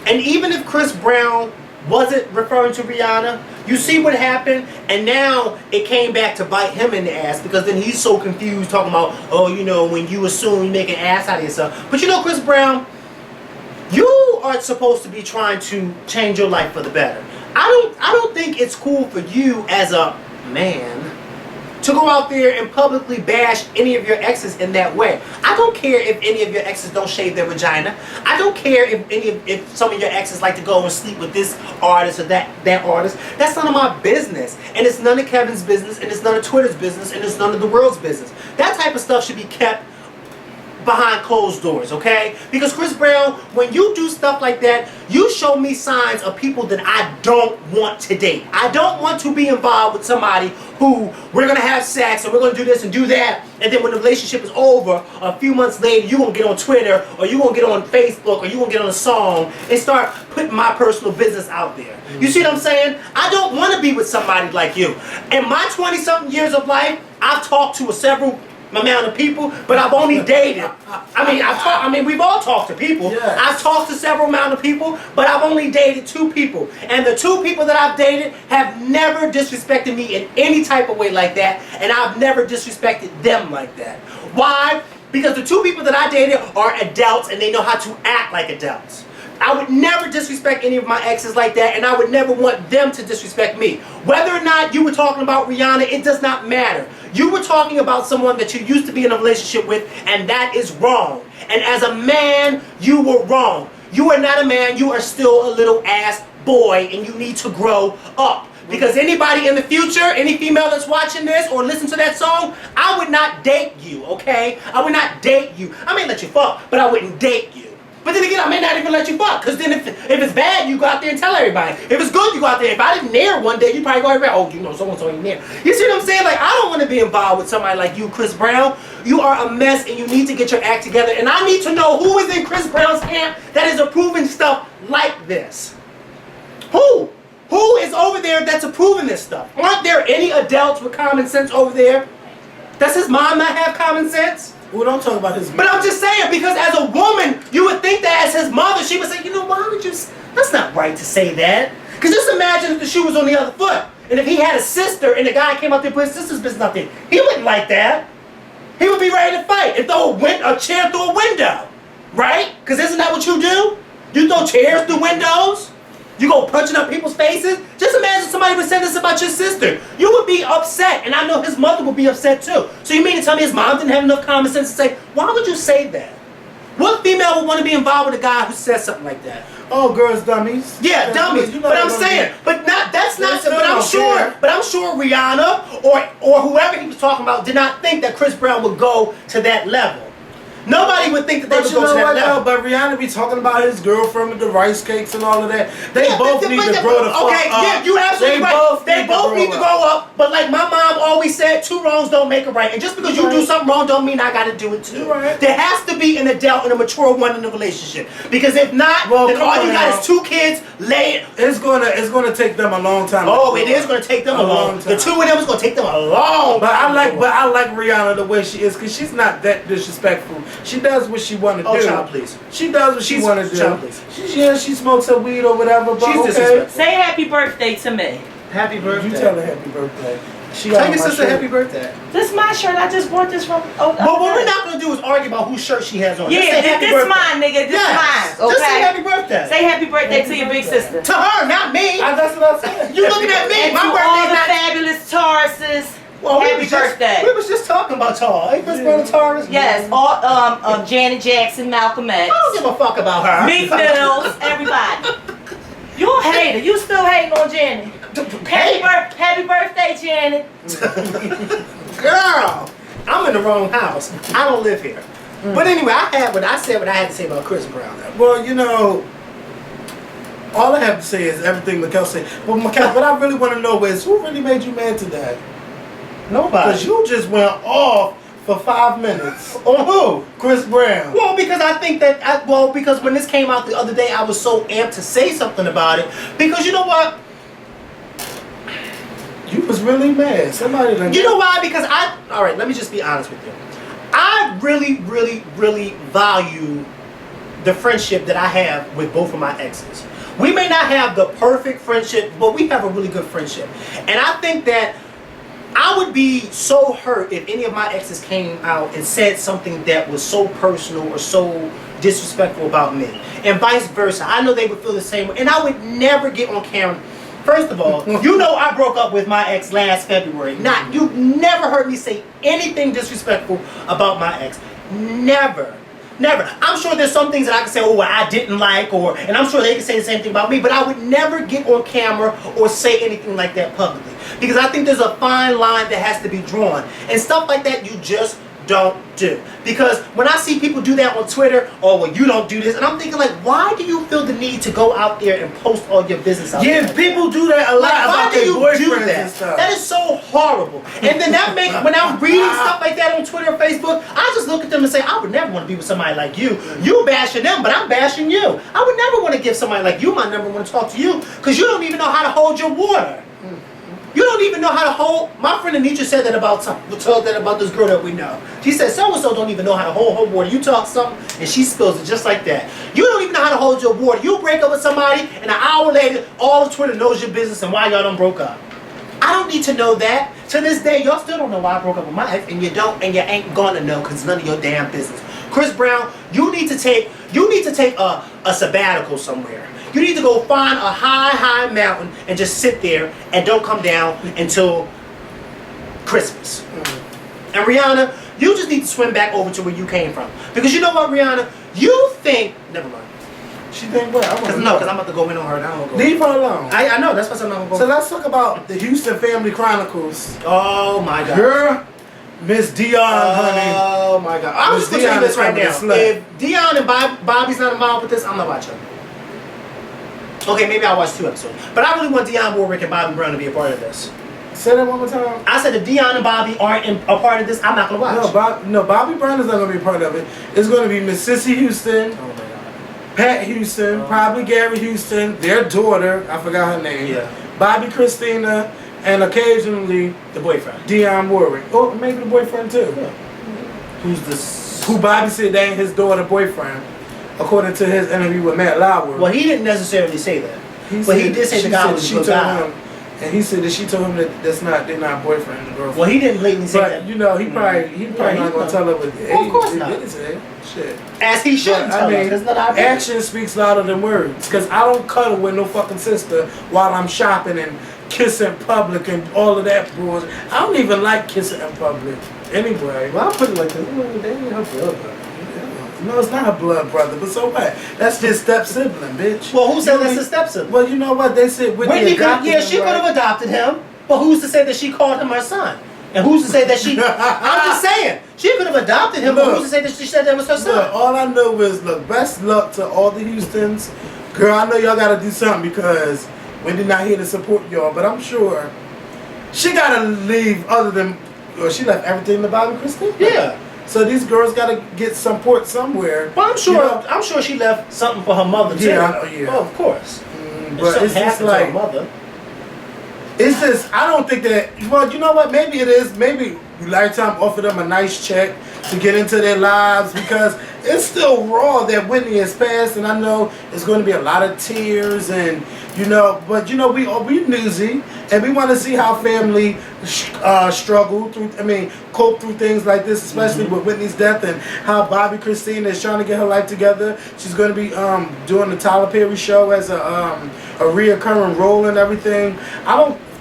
And even if Chris Brown wasn't referring to Rihanna, you see what happened, and now it came back to bite him in the ass, because then he's so confused talking about, oh, you know, when you assume you make an ass out of yourself. But you know, Chris Brown, you are supposed to be trying to change your life for the better. I don't think it's cool for you as a man to go out there and publicly bash any of your exes in that way. I don't care if any of your exes don't shave their vagina. I don't care if some of your exes like to go and sleep with this artist or that artist. That's none of my business. And it's none of Kevin's business, and it's none of Twitter's business, and it's none of the world's business. That type of stuff should be kept behind closed doors, okay? Because Chris Brown, when you do stuff like that, you show me signs of people that I don't want to date. I don't want to be involved with somebody who we're gonna have sex and we're gonna do this and do that, and then when the relationship is over, a few months later, you're gonna get on Twitter, or you're gonna get on Facebook, or you're gonna get on a song and start putting my personal business out there. You see what I'm saying? I don't want to be with somebody like you. In my 20-something years of life, I've talked to several amount of people, but I've only dated. We've all talked to people. Yes. I've talked to several amount of people, but I've only dated 2 people. And the 2 people that I've dated have never disrespected me in any type of way like that, and I've never disrespected them like that. Why? Because the 2 people that I dated are adults, and they know how to act like adults. I would never disrespect any of my exes like that, and I would never want them to disrespect me. Whether or not you were talking about Rihanna, it does not matter. You were talking about someone that you used to be in a relationship with, and that is wrong. And as a man, you were wrong. You are not a man, you are still a little ass boy, and you need to grow up. Because anybody in the future, any female that's watching this or listen to that song, I would not date you, okay? I would not date you. I may let you fuck, but I wouldn't date you. But then again, I may not even let you fuck, because then if it's bad, you go out there and tell everybody. If it's good, you go out there. If I didn't nair one day, you probably go everywhere, oh, you know, so-and-so ain't nair. You see what I'm saying? Like, I don't want to be involved with somebody like you, Chris Brown. You are a mess, and you need to get your act together. And I need to know who is in Chris Brown's camp that is approving stuff like this. Who? Who is over there that's approving this stuff? Aren't there any adults with common sense over there? Does his mom not have common sense? Well, don't talk about his mom. But I'm just saying, because as a woman, you would think that as his mother, she would say, you know, why would you, that's not right to say that. Because just imagine if the shoe was on the other foot. And if he had a sister and the guy came out there and put his sister's business out there, he wouldn't like that. He would be ready to fight and throw a chair through a window. Right? Because isn't that what you do? You throw chairs through windows? You go punching up people's faces? Just imagine somebody would say this about your sister. You would be upset, and I know his mother would be upset too. So you mean to tell me his mom didn't have enough common sense to say, why would you say that? What female would want to be involved with a guy who says something like that? Oh, girls, dummies. Yeah, dummies. You know But I'm saying, but I'm sure Rihanna or whoever he was talking about did not think that Chris Brown would go to that level. Nobody would think that they But would you go to know that what level. though? But Rihanna be talking about his girlfriend with the rice cakes and all of that. They Yeah, both need to grow the fuck okay, up. yeah, you absolutely right. They both need to grow grow up. But like my mom always said, 2 wrongs don't make a right. And just because you do something wrong don't mean I gotta do it too. Right. There has to be an adult and a mature one in the relationship. Because if not, then all you got is 2 kids laid. It's gonna take them a long time. Oh, it is gonna take them a long time. The 2 of them is gonna take them a long But time. I like Rihanna the way she is, because she's not that disrespectful. She does what she want to do. Oh, child, please. She does what she want to do. Child, please. She smokes her weed or whatever. But She's okay. disrespectful. Say happy birthday to me. Happy birthday. You tell her happy birthday. She Tell got your my sister shirt. happy birthday. This is my shirt. I just bought this from. Oh, But what we're not gonna do is argue about whose shirt she has on. Just yeah, say happy this birthday. mine, nigga. This Yes. mine. Okay. Just say happy birthday. Say happy birthday to your big sister. To her, not me. That's what I said. You looking at me? And My to all birthday's the not. fabulous Tauruses. Well, happy birthday. We was just talking about Tar. Ain't Chris Brown a Taurus? Yes, all Janet Jackson, Malcolm X, I don't give a fuck about her. Meek Mills, everybody. You a hater. You still hating on Janet. Happy birthday, Janet. Girl, I'm in the wrong house. I don't live here. But anyway, I said what I had to say about Chris Brown. Well, you know, all I have to say is everything Mikkel said. Well, Mikkel, what I really want to know is who really made you mad today? Nobody. Because you just went off for 5 minutes. On who? Chris Brown. Well, because I think that, because when this came out the other day, I was so amped to say something about it. Because you know what? You was really mad. Somebody like You know why? Because alright, let me just be honest with you. I really, really, really value the friendship that I have with both of my exes. We may not have the perfect friendship, but we have a really good friendship. And I think that I would be so hurt if any of my exes came out and said something that was so personal or so disrespectful about me. And vice versa. I know they would feel the same way. And I would never get on camera. First of all, you know I broke up with my ex last February. You never heard me say anything disrespectful about my ex. Never. Never. I'm sure there's some things that I can say, oh, I didn't like, and I'm sure they can say the same thing about me, but I would never get on camera or say anything like that publicly. Because I think there's a fine line that has to be drawn. And stuff like that you just don't do. Because when I see people do that on Twitter, oh, well, you don't do this, and I'm thinking like, why do you feel the need to go out there and post all your business out there? Yeah, people do that a lot Like, why about do their you do boyfriends that? and stuff. That is so horrible. And then that makes, when I'm reading stuff like that on Twitter or Facebook, I just look at them and say, I would never want to be with somebody like you. You bashing them, but I'm bashing you. I would never want to give somebody like you my number one to talk to you, because you don't even know how to hold your water. You don't even know how to hold. My friend Anitra said that about this girl that we know. She said so-and-so don't even know how to hold her water. You talk something and she spills it just like that. You don't even know how to hold your water. You break up with somebody and an hour later, all of Twitter knows your business and why y'all done broke up. I don't need to know that. To this day, y'all still don't know why I broke up with my ex, and you don't, and you ain't gonna know because it's none of your damn business. Chris Brown, you need to take a sabbatical somewhere. You need to go find a high mountain and just sit there and don't come down until Christmas. And Rihanna, you just need to swim back over to where you came from. Because you know what, Rihanna? You think... Never mind. She think what? Because I'm about to go in on her and I don't go. Leave her alone. I know, that's why I'm not going to go. So let's talk about the Houston Family Chronicles. Oh my God. Girl, Miss Dion, honey. Oh my God. I'm just going to tell you this right now. If Dion and Bobby's not involved with this, I'm not watching. Okay, maybe I'll watch 2 episodes. But I really want Dionne Warwick and Bobby Brown to be a part of this. Say that one more time. I said if Dion and Bobby aren't a part of this, I'm not going to watch. No, Bobby Brown is not going to be a part of it. It's going to be Miss Sissy Houston, Oh my God. Pat Houston, probably Gary Houston, their daughter, I forgot her name, Yeah. Bobby Christina, and occasionally The boyfriend. Dionne Warwick. Oh, maybe the boyfriend too. Yeah. Who's this? Who Bobby said that ain't his daughter boyfriend, according to his interview with Matt Lauer. Well, he didn't necessarily say that. But he did say the guy was a good guy. And he said that she told him that they're not boyfriend and girlfriend. Well, he didn't blatantly say But that. you know, he probably not gonna tell her what. Well, of course not. He didn't say shit. As he shouldn't But, tell I mean, us. It's not our business. action speaks louder than words. Because I don't cuddle with no fucking sister while I'm shopping and kissing in public and all of that bullshit. I don't even like kissing in public. Anyway, well, I put it like this. They ain't her blood brother. No, it's not her blood brother, but so what? That's just step sibling, bitch. Well, who said You that's know, a stepson? Well, you know what they said with Whitney the could, adopted yeah, she him, could right? have adopted him. But who's to say that she called him her son? And who's to say that she... I'm just saying. She could have adopted him, but who's to say that she said that was her son? Look, all I know is, look, best luck to all the Houstons. Girl, I know y'all got to do something because Wendy not here to support y'all, but I'm sure she got to leave other than, well, she left everything to Bobby Christina. Yeah. So these girls got to get support somewhere. Well, You I'm sure she left something for her mother too. Yeah, I know, yeah. Oh, of course. But it's just like, her mother. it's just, I don't think that, well, you know what, maybe it is, maybe Lifetime offered them a nice check to get into their lives because it's still raw that Whitney has passed, and I know it's going to be a lot of tears and, you know, but you know, we newsy and we want to see how family struggle through, cope through things like this, especially with Whitney's death, and how Bobby Christina is trying to get her life together. She's going to be doing the Tyler Perry show as a reoccurring role and everything.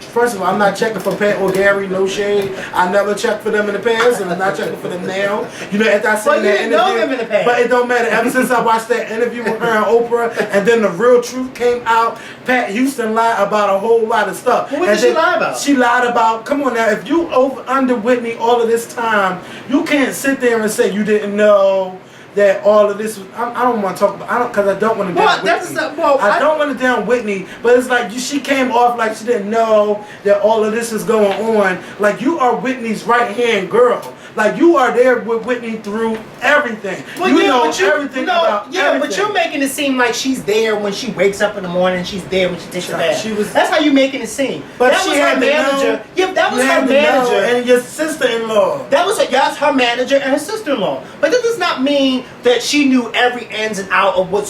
First of all, I'm not checking for Pat or Gary, no shade. I never checked for them in the past, and I'm not checking for them now. You know, after I seen that interview, know them in the past. But it don't matter. Ever since I watched that interview with her and Oprah, and then the real truth came out, Pat Houston lied about a whole lot of stuff. Well, what did she lie about? She lied about, come on now, if you under Whitney all of this time, you can't sit there and say you didn't know that all of this was, I don't want to talk about, because I don't want to down Whitney. I don't want to down Whitney, but it's like she came off like she didn't know that all of this is going on. Like, you are Whitney's right hand girl. Like, you are there with Whitney through everything. Well, you know everything about everything. But you're making it seem like she's there when she wakes up in the morning. She's there when she takes her bath. That's how you making it seem. But that she was had her manager. Yeah, that was her manager and your sister-in-law. That's her manager and her sister-in-law. But that does not mean that she knew every ins and out of what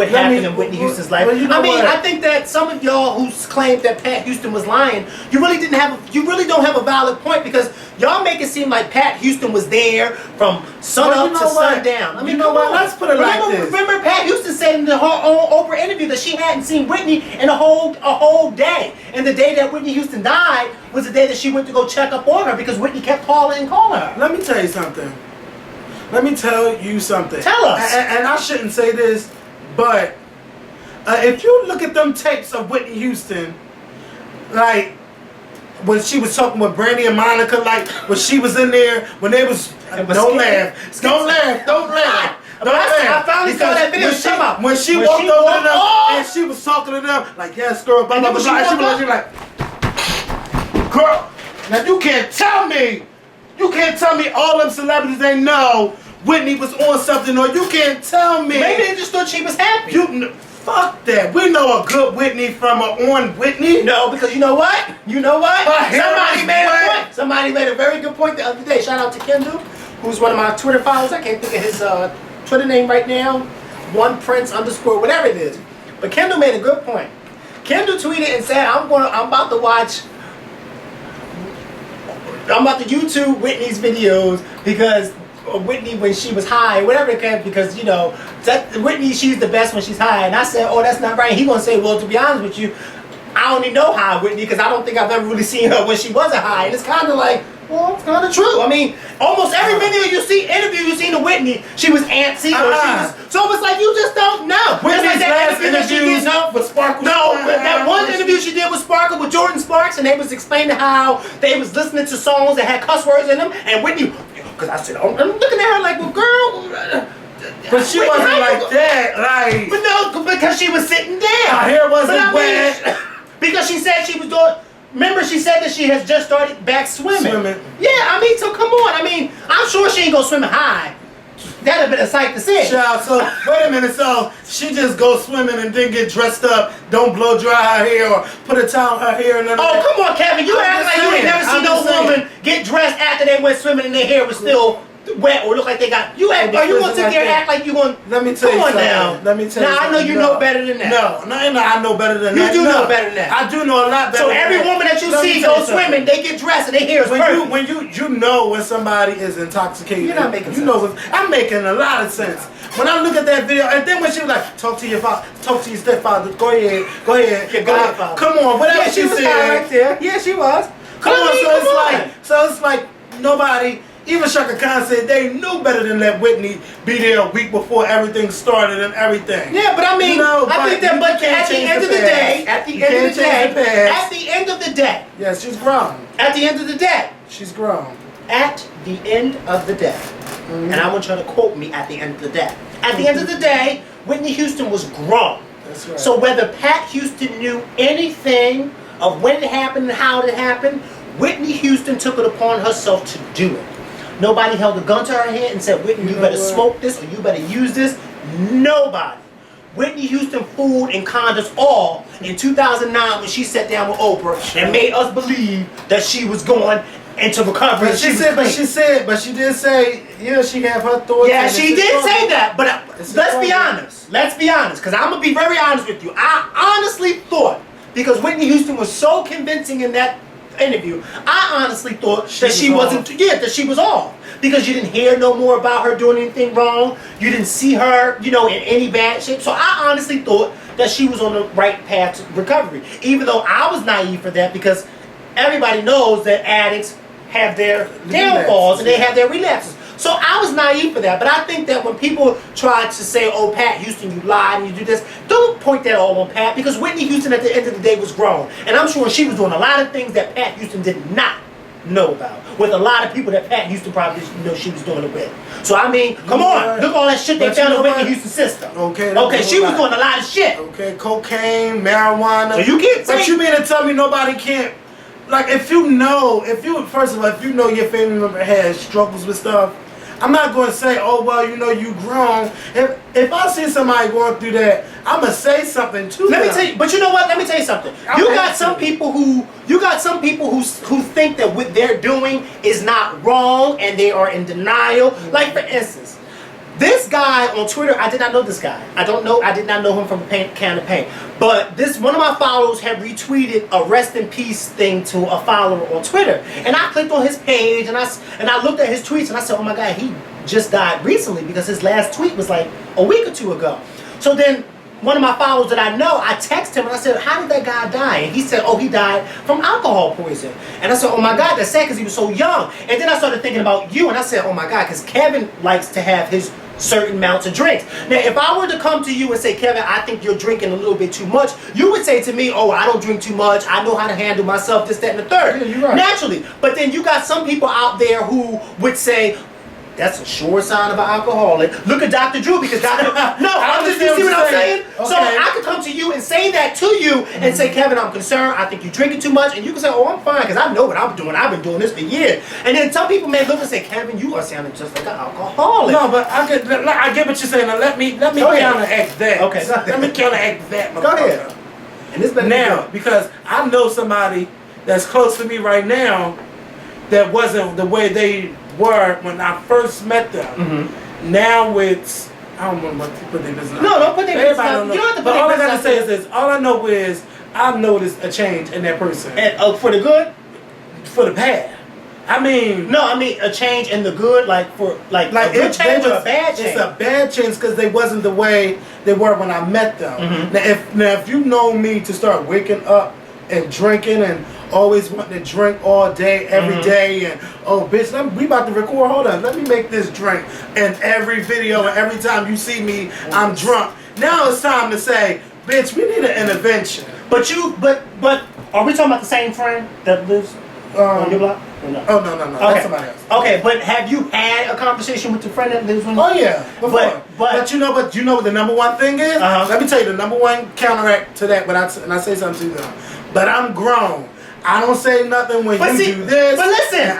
happened in Whitney Houston's life. Well, you know what? I think that some of y'all who claimed that Pat Houston was lying, you really don't have a valid point, because y'all make it seem like Pat Houston was there from sun up to sundown. I mean, you know what? Let's put it like this. Remember, Pat Houston said in her own Oprah interview that she hadn't seen Whitney in a whole day, and the day that Whitney Houston died was the day that she went to go check up on her because Whitney kept calling her. Let me tell you something. Tell us. And I shouldn't say this, but if you look at them tapes of Whitney Houston, like when she was talking with Brandy and Monica, like when she was in there, when they was, don't laugh. I finally saw that video. When she walked over to them and she was talking to them, like, yes, girl, blah, blah, blah, blah. She was like, girl, now you can't tell me all them celebrities they know Whitney was on something, or you can't tell me. Maybe they just thought she was happy. Fuck that. We know a good Whitney from an on Whitney. No, because you know what? Somebody made a very good point the other day. Shout out to Kendall, who's one of my Twitter followers. I can't think of his Twitter name right now. _Prince_ whatever it is. But Kendall made a good point. Kendall tweeted and said, I'm about to YouTube Whitney's videos because Whitney when she was high, whatever it can, because you know Whitney, she's the best when she's high. And I said, oh, that's not right. He gonna say, well, to be honest with you, I only know high Whitney because I don't think I've ever really seen her when she wasn't high. And it's kind of like, well, it's kind of true. I mean, almost every video you see, interview you seen of Whitney, she was antsy or she was. So it's like you just don't know. Whitney's last interview with Sparkle. No, that one interview she did with Sparkle with Jordan Sparks, and they was explaining how they was listening to songs that had cuss words in them, and Whitney, because I said, I'm looking at her like, well, girl. But she wasn't like that, like. But no, because she was sitting down. Her hair wasn't wet. Because she said she was doing. Remember, she said that she has just started back swimming. Yeah, I mean, so come on. I mean, I'm sure she ain't go swimming high. That'd have been a sight to see. Child, so wait a minute. So she just goes swimming and then get dressed up, don't blow dry her hair or put a towel on her hair and then. Oh, come on, Kevin. You act like you ain't never seen no woman get dressed after they went swimming and their hair was still wet or look like they got. Are you gonna sit there and act like you gonna? Let me tell you something. Let me tell you something. Now I know you know better than that. No, I know better than that. You do know better than that. I do know a lot better. So every woman that you see go swimming, they get dressed and their hair is perfect. When you know when somebody is intoxicated. You're not making sense. I'm making a lot of sense. When I look at that video, and then when she was like, talk to your stepfather. Go ahead. Your godfather. Come on, whatever she said. Right there. Yeah, she was. Come on, so it's like nobody. Even Shaka Khan said they knew better than let Whitney be there a week before everything started and everything. Yeah, but I mean, I think that, but at the end of the day, At the end of the day. yes, Yes, she's grown. At the end of the day, she's grown. At the end of the day, and I want you to quote me at the end of the day. At the end of the day, Whitney Houston was grown. That's right. So whether Pat Houston knew anything of when it happened and how it happened, Whitney Houston took it upon herself to do it. Nobody held a gun to her head and said, Whitney, you better smoke this or you better use this. Nobody. Whitney Houston fooled and conned us all in 2009 when she sat down with Oprah and made us believe that she was going into recovery. But she did say, she have her thoughts. Yeah, she did say that, but let's be honest. Let's be honest, because I'm going to be very honest with you. I honestly thought, because Whitney Houston was so convincing in that interview, I honestly thought that she was off. Because you didn't hear no more about her doing anything wrong. You didn't see her, in any bad shape. So I honestly thought that she was on the right path to recovery. Even though I was naive for that, because everybody knows that addicts have their downfalls and they have their relapses. So I was naive for that. But I think that when people try to say, oh, Pat Houston, you lied and you do this, don't point that all on Pat, because Whitney Houston at the end of the day was grown. And I'm sure she was doing a lot of things that Pat Houston did not know about, with a lot of people that Pat Houston probably didn't know she was doing it with. So I mean, come on, look at all that shit they found in Whitney Houston's system. Okay, she was doing a lot of shit. Okay, cocaine, marijuana. So you can't say. But you mean to tell me nobody can't? Like, first of all, if you know your family member has struggles with stuff, I'm not going to say, oh, well, you grown. If I see somebody going through that, I'm going to say something to them. Let me tell you, but you know what? Let me tell you something. You got some people who think that what they're doing is not wrong and they are in denial. Like, for instance, this guy on Twitter, I did not know this guy. I did not know him from a can of paint. But one of my followers had retweeted a rest in peace thing to a follower on Twitter. And I clicked on his page and I looked at his tweets and I said, oh my God, he just died recently, because his last tweet was like a week or two ago. So then one of my followers that I know, I texted him and I said, how did that guy die? And he said, oh, he died from alcohol poison. And I said, oh my God, that's sad, because he was so young. And then I started thinking about you and I said, oh my God, because Kevin likes to have his certain amounts of drinks. Now, if I were to come to you and say, Kevin, I think you're drinking a little bit too much, you would say to me, oh, I don't drink too much. I know how to handle myself, this, that, and the third. Yeah, you're right. Naturally. But then you got some people out there who would say, that's a sure sign of an alcoholic. Look at Dr. Drew, because Dr. You see what I'm saying? Okay. So I could come to you and say that to you and say, Kevin, I'm concerned. I think you're drinking too much. And you can say, oh, I'm fine, because I know what I'm doing. I've been doing this for years. And then some people may look and say, Kevin, you are sounding just like an alcoholic. No, but I get what you're saying. Now let me counteract that. Okay. Let me counteract that. Go ahead. And this now, because I know somebody that's close to me right now that wasn't the way they were when I first met them. Mm-hmm. Now it's, I don't know what to put their business. No, don't put their business out. You don't have to put all I gotta say is this. All I know is I've noticed a change in that person. And for the good? For the bad. I mean a change in the good, like a good change or a bad change? It's a bad change because they wasn't the way they were when I met them. Mm-hmm. Now if you know me to start waking up and drinking and always wanting to drink all day, every day, and oh bitch, we about to record, hold on, let me make this drink. And every video and every time you see me, I'm drunk. Now it's time to say, bitch, we need an intervention. But are we talking about the same friend that lives on your block? Or no? Oh no, Okay. That's somebody else. Okay, but have you had a conversation with your friend that lives on your block? Oh yeah, before. But you know what the number one thing is? Let me tell you the number one counteract to that, and I say something to them. But I'm grown. I don't say nothing when you do this. But listen.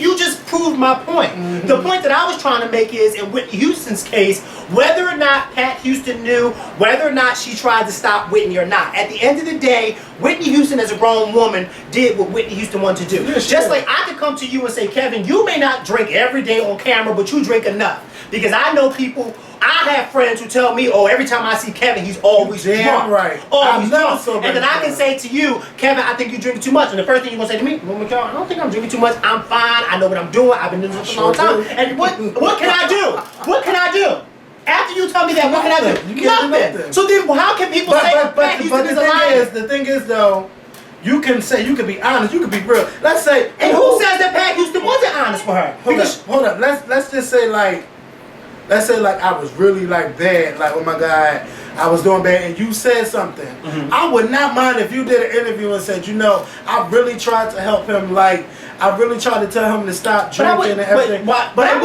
You just proved my point. Mm-hmm. The point that I was trying to make is, in Whitney Houston's case, whether or not Pat Houston knew, whether or not she tried to stop Whitney or not, at the end of the day, Whitney Houston as a grown woman did what Whitney Houston wanted to do. Yeah, sure. Just like I could come to you and say, Kevin, you may not drink every day on camera, but you drink enough. Because I know people, I have friends who tell me, oh, every time I see Kevin, he's always drunk. Right. Always drunk. And then I can say to you, Kevin, I think you're drinking too much. And the first thing you're going to say to me, I don't think I'm drinking too much. I'm fine. I know what I'm doing. I've been doing this for a long time. And what can I do? What can I do? After you tell me that, what can I do? You can't do nothing. So then how can people say Pat Houston is a liar? The thing is, though, you can be honest, you can be real. Let's say... And who says that Pat Houston wasn't honest for her? Hold up. Let's just say, let's say I was really bad, oh my God, I was doing bad, and you said something. I would not mind if you did an interview and said, I really tried to help him. Like, I really tried to tell him to stop drinking and everything. But it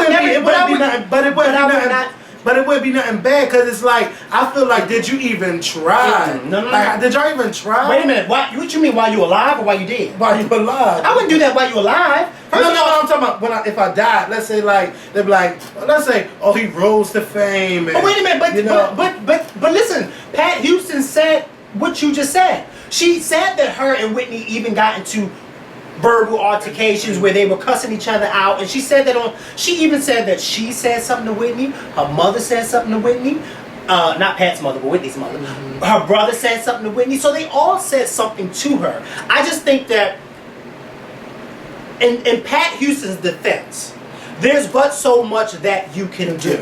wouldn't be nothing bad, because it's like, I feel like, did you even try? No. Like, did y'all even try? Wait a minute. What you mean? While you alive or while you dead? While you alive. I wouldn't do that while you alive. No, I'm talking about if I died. Let's say like they'd be like, let's say, oh, he rose to fame. And, wait a minute, but listen, Pat Houston said what you just said. She said that her and Whitney even got into verbal altercations where they were cussing each other out, and she said that she even said that she said something to Whitney, her mother said something to Whitney, not Pat's mother, but Whitney's mother. Her brother said something to Whitney, so they all said something to her. I just think that in Pat Houston's defense, there's but so much that you can do.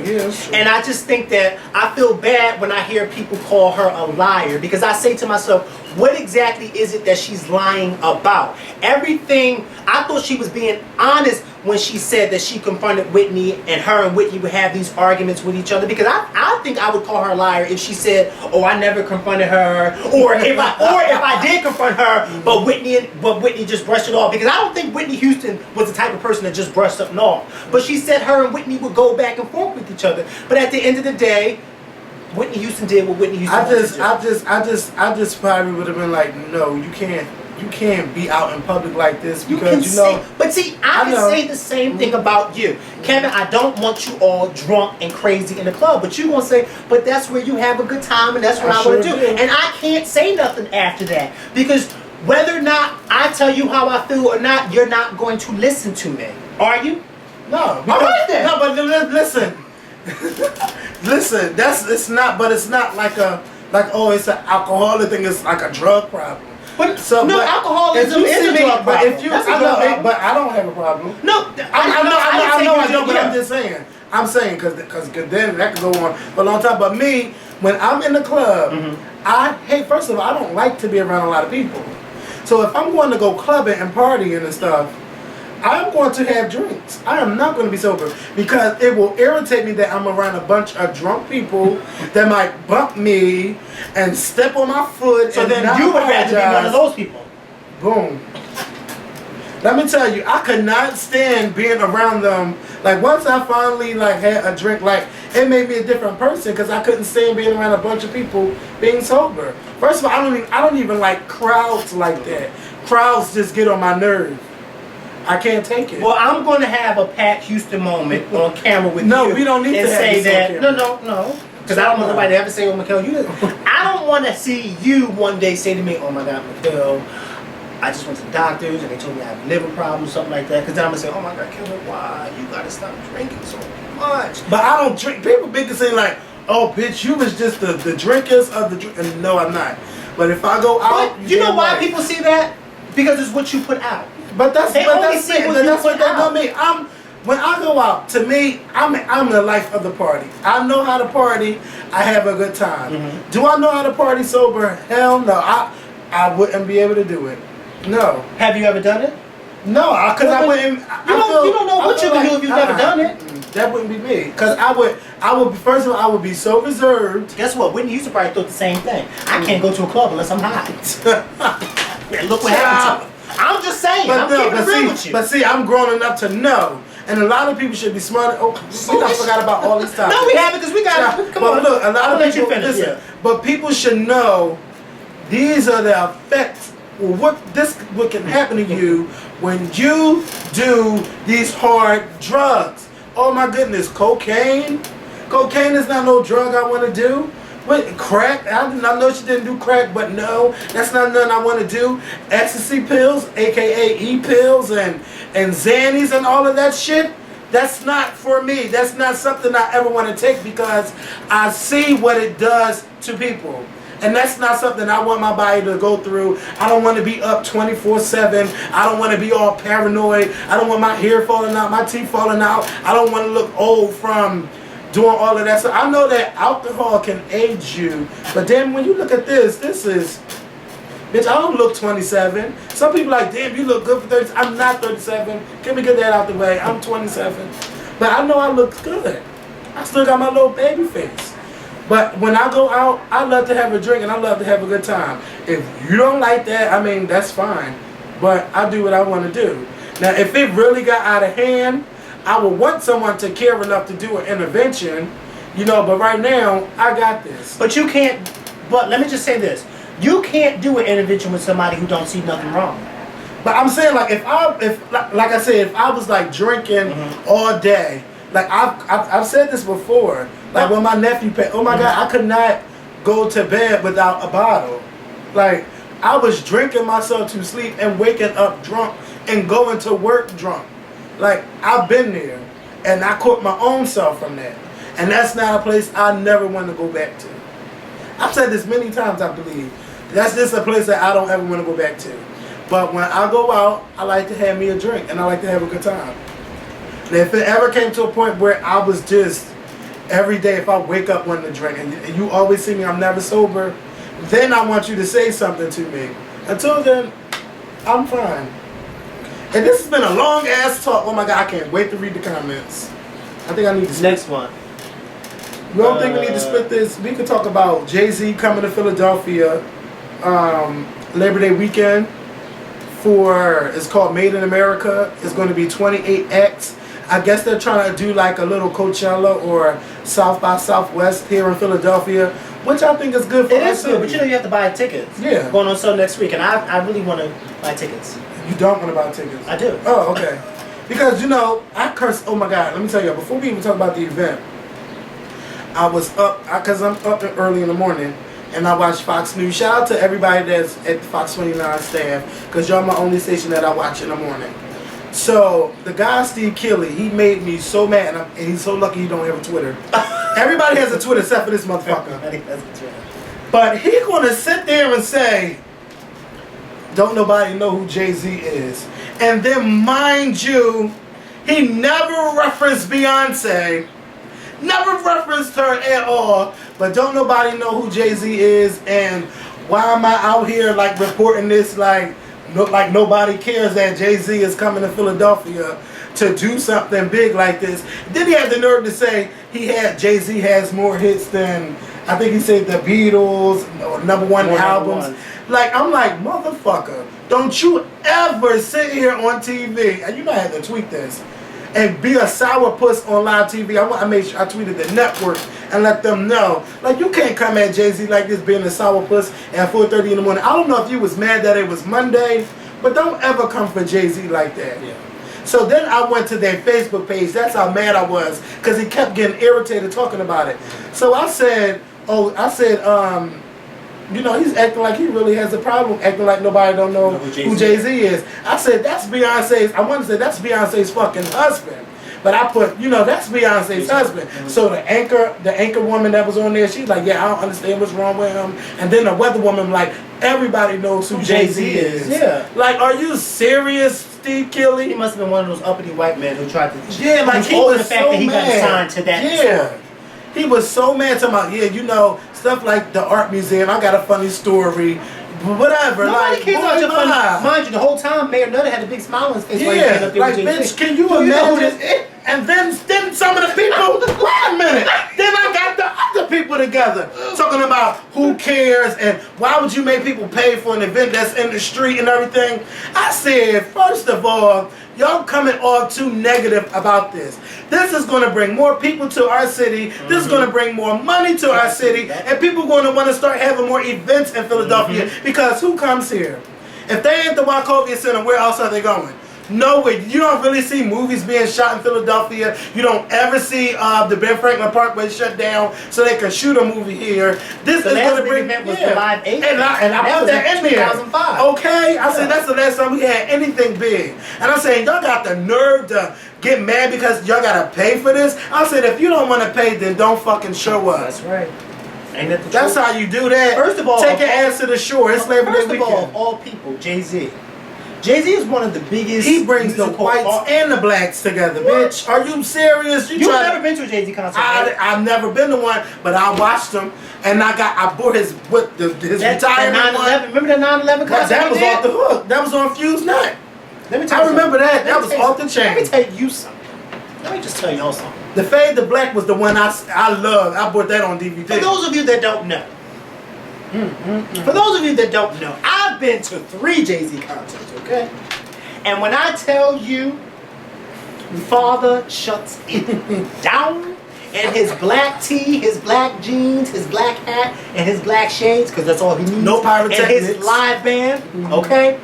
And I just think that I feel bad when I hear people call her a liar, because I say to myself, what exactly is it that she's lying about? Everything, I thought she was being honest when she said that she confronted Whitney and her and Whitney would have these arguments with each other, because I think I would call her a liar if she said, oh, I never confronted her, or if I did confront her, but Whitney just brushed it off, because I don't think Whitney Houston was the type of person that just brushed something off. But she said her and Whitney would go back and forth with each other. But at the end of the day, Whitney Houston did what Whitney Houston did. I just probably would have been like, no, you can't be out in public like this, because but see, I can say the same thing about you, Kevin. I don't want you all drunk and crazy in the club, but you gonna say, but that's where you have a good time, and that's what I want to do. And I can't say nothing after that, because whether or not I tell you how I feel or not, you're not going to listen to me, are you? No. All right then. No, but listen. Listen, it's not like it's an alcoholic thing. It's like a drug problem. Alcoholism is a drug problem. But I don't have a problem. No, I know, but I'm just saying. I'm saying because then that could go on for a long time. But me, when I'm in the club, first of all, I don't like to be around a lot of people. So if I'm going to go clubbing and partying and stuff, I'm going to have drinks. I am not going to be sober, because it will irritate me that I'm around a bunch of drunk people that might bump me and step on my foot. So then you would rather be one of those people. Boom. Let me tell you, I could not stand being around them. Like, once I finally had a drink, it made me a different person, because I couldn't stand being around a bunch of people being sober. First of all, I don't even like crowds like that. Crowds just get on my nerve. I can't take it. Well, I'm going to have a Pat Houston moment on camera with you. No, we don't need to say that. No. Because I don't want nobody to ever say, oh, Mikhail, you I don't want to see you one day say to me, oh my God, Mikhail, I just went to the doctors and they told me I have liver problems, something like that. Because then I'm going to say, oh my God, Kevin, why? You got to stop drinking so much. But I don't drink. People big to say oh, bitch, you was just the drinkers of the drink. And no, I'm not. But if I go out. But you know why people see that? Because it's what you put out. But that's what they know me. When I go out, to me, I'm the life of the party. I know how to party. I have a good time. Do I know how to party sober? Hell no. I wouldn't be able to do it. No. Have you ever done it? No, because I wouldn't. You don't know what you can do if you've never done it. That wouldn't be me. Because I would. First of all, I would be so reserved. Guess what? Whitney used to probably thought the same thing. I can't go to a club unless I'm high. And look what happened to me. I'm just saying. I'm keeping it real with you. But see, I'm grown enough to know. And a lot of people should be smart. Oh, I forgot about all these times. No, we haven't, because we got it. Come on. Look, a lot of people, listen, but people should know these are the effects, what can happen to you when you do these hard drugs. Oh my goodness, cocaine? Cocaine is not no drug I want to do. What, crack? I know she didn't do crack, but no, that's not nothing I want to do. Ecstasy pills, aka E-pills and Xannies and all of that shit, that's not for me. That's not something I ever want to take, because I see what it does to people. And that's not something I want my body to go through. I don't want to be up 24/7. I don't want to be all paranoid. I don't want my hair falling out, my teeth falling out. I don't want to look old from doing all of that. So I know that alcohol can age you, but then when you look at this is, bitch, I don't look 27. Some people like, damn, you look good for 30. I'm not 37. Can we get that out the way? I'm 27. But I know I look good. I still got my little baby face. But when I go out, I love to have a drink and I love to have a good time. If you don't like that, I mean, that's fine. But I do what I want to do. Now, if it really got out of hand, I would want someone to care enough to do an intervention, you know, but right now, I got this. But you can't, but let me just say this. You can't do an intervention with somebody who don't see nothing wrong. But I'm saying, like, if like I said, if I was like drinking all day, like I've said this before, like when my nephew passed, oh my God, I could not go to bed without a bottle. Like I was drinking myself to sleep and waking up drunk and going to work drunk. Like I've been there, and I caught my own self from that, and that's not a place I never want to go back to. I've said this many times, I believe. That's just a place that I don't ever want to go back to. But when I go out, I like to have me a drink, and I like to have a good time. And if it ever came to a point where I was just, every day if I wake up wanting to drink, and you always see me, I'm never sober, then I want you to say something to me. Until then, I'm fine. And this has been a long ass talk. Oh my God, I can't wait to read the comments. I think I need to Next one. You don't think we need to split this? We could talk about Jay-Z coming to Philadelphia Labor Day weekend for, it's called Made in America. It's going to be 28 acts. I guess they're trying to do like a little Coachella or South by Southwest here in Philadelphia, which I think is good for us. It is good, but you know you have to buy tickets. Yeah. Going on sale next week, and I really want to buy tickets. You don't want to buy tickets? I do. Oh, okay. Because, you know, I cursed, oh my God, let me tell you, before we even talk about the event, I was up, because I'm up early in the morning, and I watch Fox News. Shout out to everybody that's at the Fox 29 staff, because y'all my only station that I watch in the morning. So, the guy, Steve Kelly, he made me so mad, and he's so lucky he don't have a Twitter. Everybody has a Twitter except for this motherfucker. But he gonna sit there and say, don't nobody know who Jay-Z is. And then, mind you, he never referenced Beyonce. Never referenced her at all. But don't nobody know who Jay-Z is. And why am I out here like reporting this like nobody cares that Jay-Z is coming to Philadelphia to do something big like this. Then he had the nerve to say Jay-Z has more hits than, I think he said the Beatles, or number one albums. Like, I'm like, motherfucker, don't you ever sit here on TV, and you know I had to tweet this, and be a sourpuss on live TV. I made sure I tweeted the network and let them know. Like, you can't come at Jay-Z like this being a sourpuss at 4:30 in the morning. I don't know if you was mad that it was Monday, but don't ever come for Jay-Z like that. Yeah. So then I went to their Facebook page. That's how mad I was, because he kept getting irritated talking about it. So I said, you know, he's acting like he really has a problem, acting like nobody don't know who Jay-Z is. I said, that's Beyonce's, I want to say that's Beyonce's fucking husband. But I put, you know, that's Beyonce's husband. So the anchor woman that was on there, she's like, yeah, I don't understand what's wrong with him. And then the weather woman, like, everybody knows who Jay-Z is. Yeah. Like, are you serious, Steve Kelly? He must have been one of those uppity white men who tried to... Yeah, like, he was the fact so that he mad. got assigned to that. Yeah. He was so mad talking about, yeah, you know, stuff like the art museum, I got a funny story, whatever. Nobody like, cares about your funny. Mind you, the whole time, Mayor Nutter had a big smile on his face. Yeah, like, bitch, can you imagine? And then some of the people, wait a minute, then I got the other people together talking about who cares and why would you make people pay for an event that's in the street and everything. I said, first of all, y'all coming off too negative about this. This is going to bring more people to our city. This is going to bring more money to our city. And people are going to want to start having more events in Philadelphia because who comes here? If they ain't the Wachovia Center, where else are they going? Nowhere. You don't really see movies being shot in Philadelphia. You don't ever see the Ben Franklin Parkway shut down so they can shoot a movie here. This is going to bring... event was the Live 8. And I put that in there. 2005. Okay? I said that's the last time we had anything big. And I'm saying y'all got the nerve to get mad because y'all got to pay for this. I said if you don't want to pay, then don't fucking show up. That's right. Ain't that the That's truth? how you do that. First of all, take your ass to the shore. It's Labor Day weekend. First of all, of all people, Jay-Z. Jay-Z is one of the biggest. He brings the whites and the blacks together, what? Bitch. Are you serious? You've never been to a Jay-Z concert, right? I've never been to one, but I watched him, and I bought his retirement one. Remember the 9/11 concert? That was off the hook. That was on Fuse Night. Let me tell you I remember something. that. That was off the chain. Let me tell you something. Let me just tell y'all something. The Fade to Black was the one I loved. I bought that on DVD. For those of you that don't know, for those of you that don't know, I've been to 3 Jay-Z concerts, okay? And when I tell you, Father shuts it down, and his black tee, his black jeans, his black hat, and his black shades, because that's all he needs. No pyrotechnics. And his live band, okay?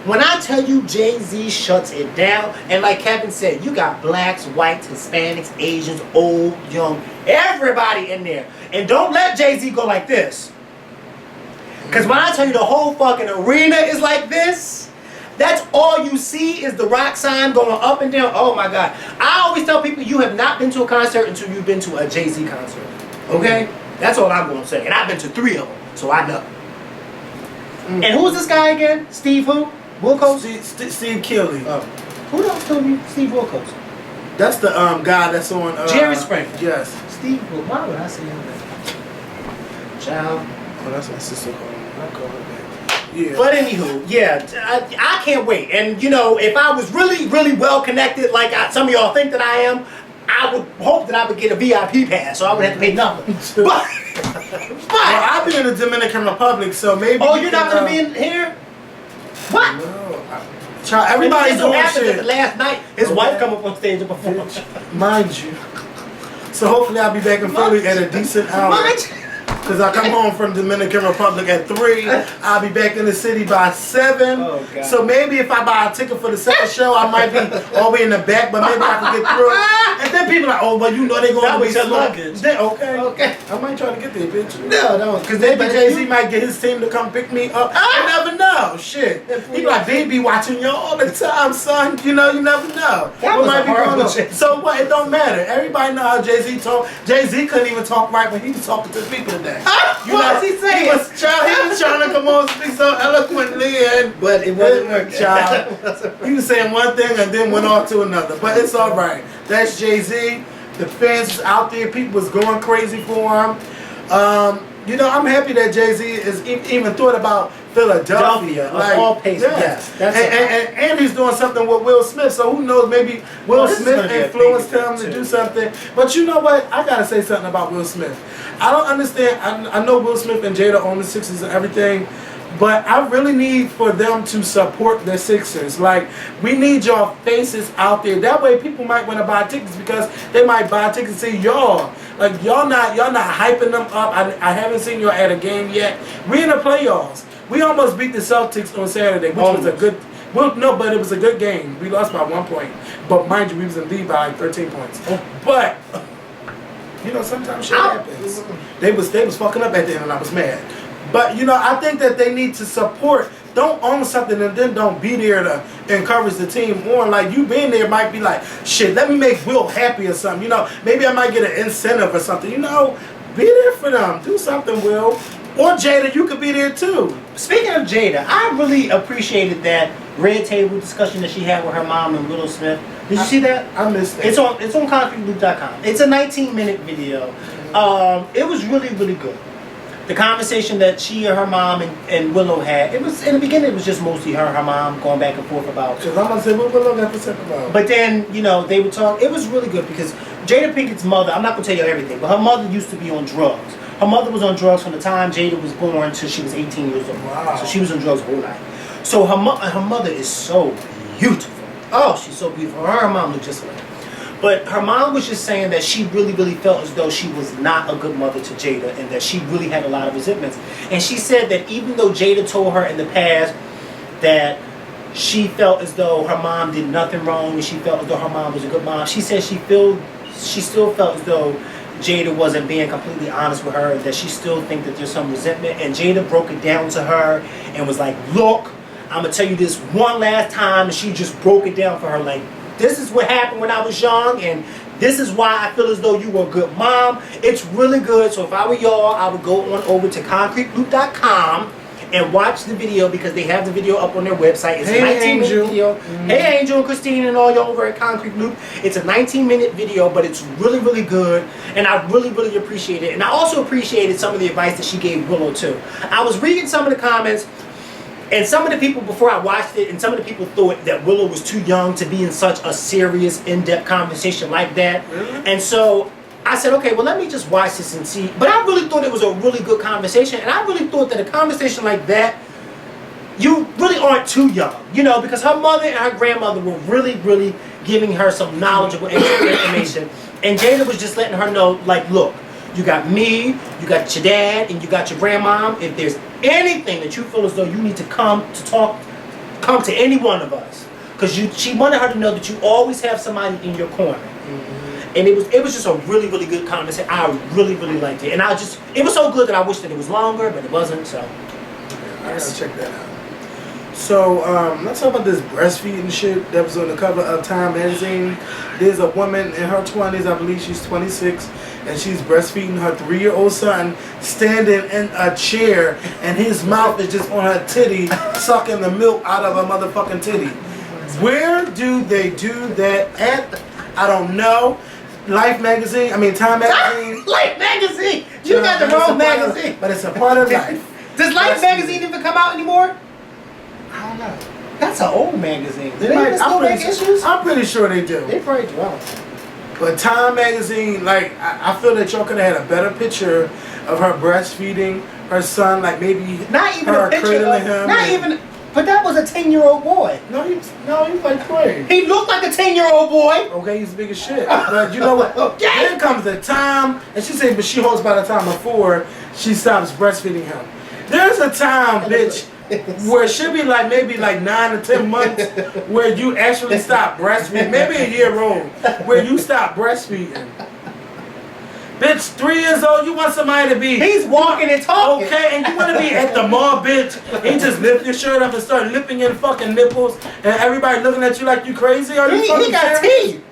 When I tell you Jay-Z shuts it down, and like Kevin said, you got blacks, whites, Hispanics, Asians, old, young, everybody in there. And don't let Jay-Z go like this. Because when I tell you the whole fucking arena is like this, that's all you see is the rock sign going up and down. Oh my God. I always tell people you have not been to a concert until you've been to a Jay-Z concert. Okay? That's all I'm going to say. And I've been to 3 of them, so I know. And who's this guy again? Steve who? Wilkos? Steve Keeley. Who else told you Steve Wilkos? That's the guy that's on Jerry Springer. Yes. Steve Wilkos. Why would I say that? Child. Oh, that's my sister calling. I call her back. Yeah. But anywho, yeah, I can't wait. And you know, if I was really, really well connected, like some of y'all think that I am, I would hope that I would get a VIP pass, so I would have to pay nothing. But Well, I'll be in the Dominican Republic, so maybe. Oh, you're not gonna be in here? What? No. Child, everybody's so doing happened shit. that last night, his wife come up on stage and perform. Mind you. So hopefully I'll be back in Philly at a decent hour. What? Because I come home from Dominican Republic at 3. I'll be back in the city by 7. Oh, God. So maybe if I buy a ticket for the second show, I might be all the way in the back, but maybe I can get through. And then people are like, oh, but you know they're going That to be was your slow. luggage. Then, okay. Okay. I might try to get there, bitch. No. Because maybe Jay-Z might get his team to come pick me up. You never know. Shit. He like, they be watching you all the time, son. You know, you never know. That What was might a be horrible going on. shit. So what? It don't matter. Everybody know how Jay-Z talk. Jay-Z couldn't even talk right when he was talking to people today. You What know, was he saying? He was trying to come on and speak so eloquently, But it wasn't working. Child. He was saying one thing and then went on to another. But it's all right. That's Jay-Z. The fans was out there. People was going crazy for him. You know, I'm happy that Jay-Z is even thought about Philadelphia. Of all places, yes. And he's doing something with Will Smith. So who knows? Maybe Will this is Smith gonna be a influenced big him event, to too. do something. But you know what? I gotta say something about Will Smith. I don't understand. I know Will Smith and Jada own the Sixers and everything. But I really need for them to support the Sixers. Like, we need your faces out there. That way people might want to buy tickets because they might buy tickets to see y'all. Like, y'all not hyping them up. I haven't seen y'all at a game yet. We in the playoffs. We almost beat the Celtics on Saturday, which was a good. Well, no, but it was a good game. We lost by 1 point. But mind you, we was in lead by like 13 points. But you know, sometimes shit happens. They was fucking up at the end, and I was mad. But you know, I think that they need to support. Don't own something and then don't be there to encourage the team on. Like, you being there might be like, shit, let me make Will happy or something. You know, maybe I might get an incentive or something. You know, be there for them. Do something, Will. Or Jada, you could be there too. Speaking of Jada, I really appreciated that red table discussion that she had with her mom and Will Smith. Did you see that? I missed it. It's on ConcreteLoop.com. It's a 19-minute video. It was really, really good. The conversation that she and her mom and Willow had, it was in the beginning. It was just mostly her and her mom going back and forth about. Because I'm gonna say what Willow got to say about. But then, you know, they would talk. It was really good because Jada Pinkett's mother. I'm not gonna tell you everything, but her mother used to be on drugs. Her mother was on drugs from the time Jada was born till she was 18 years old. Wow. So she was on drugs the whole night. So her mother is so beautiful. Oh, she's so beautiful. Her and her mom look just alike. But her mom was just saying that she really, really felt as though she was not a good mother to Jada and that she really had a lot of resentments. And she said that even though Jada told her in the past that she felt as though her mom did nothing wrong and she felt as though her mom was a good mom, she said she still felt as though Jada wasn't being completely honest with her, that she still think that there's some resentment. And Jada broke it down to her and was like, look, I'm going to tell you this one last time. And she just broke it down for her like, this is what happened when I was young, and this is why I feel as though you were a good mom. It's really good. So if I were y'all, I would go on over to ConcreteLoop.com and watch the video because they have the video up on their website. It's a 19-minute video. Mm-hmm. Hey, Angel and Christine and all y'all over at Concrete Loop. It's a 19-minute video, but it's really, really good, and I really, really appreciate it. And I also appreciated some of the advice that she gave Willow too. I was reading some of the comments. And some of the people, before I watched it, and some of the people thought that Willow was too young to be in such a serious, in-depth conversation like that. Really? And so I said, okay, well, let me just watch this and see. But I really thought it was a really good conversation. And I really thought that a conversation like that, you really aren't too young, you know, because her mother and her grandmother were really, really giving her some knowledgeable information. And Jada was just letting her know, like, look, you got me, you got your dad, and you got your grandmom. If there's anything that you feel as though you need to come to any one of us. Because she wanted her to know that you always have somebody in your corner. Mm-hmm. And it was just a really, really good conversation. I really, really liked it. And it was so good that I wish that it was longer, but it wasn't, so. I gotta check that out. So, let's talk about this breastfeeding shit that was on the cover of Time magazine. There's a woman in her 20s, I believe she's 26, and she's breastfeeding her 3-year-old son, standing in a chair, and his mouth is just on her titty, sucking the milk out of her motherfucking titty. Where do they do that at? I don't know. Time magazine. Life magazine! You got the wrong magazine! But it's a part of life. Does Life magazine even come out anymore? I don't know. That's an old magazine. Do they even still make issues? I'm pretty sure they do. They probably do. But Time magazine, like, I feel that y'all could have had a better picture of her breastfeeding her son, like maybe not even her a picture cradling of, him. not even. But that was a 10-year-old boy. No, he's like 20. He looked like a 10-year-old boy. Okay, he's big as shit. But you know what? Okay. Then comes the time, and she said, but she holds by the time before she stops breastfeeding him. There's a time, bitch, where it should be like maybe like 9 or 10 months where you actually stop breastfeeding. Maybe a year old, where you stop breastfeeding. Bitch, 3 years old, you want somebody to be... He's walking and talking. Okay, and you want to be at the mall, bitch. He just lift your shirt up and start lipping in fucking nipples, and everybody looking at you like you crazy. Are you fucking He got serious? teeth.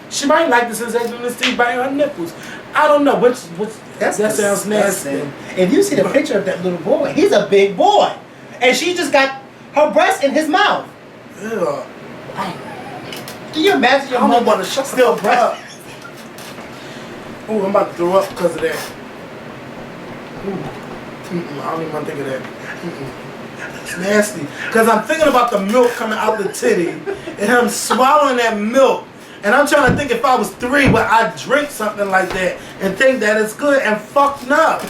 She might like the sensation of his teeth biting her nipples. I don't know. That sounds nasty. If you see the picture of that little boy, he's a big boy. And she just got her breast in his mouth. Ew. Can you imagine your I'm mother gonna shut still the fuck up. breast? Ooh, I'm about to throw up because of that. Ooh. I don't even want to think of that. It's nasty. Because I'm thinking about the milk coming out the titty and him swallowing that milk. And I'm trying to think if I was 3, would I drink something like that and think that it's good and fucked up.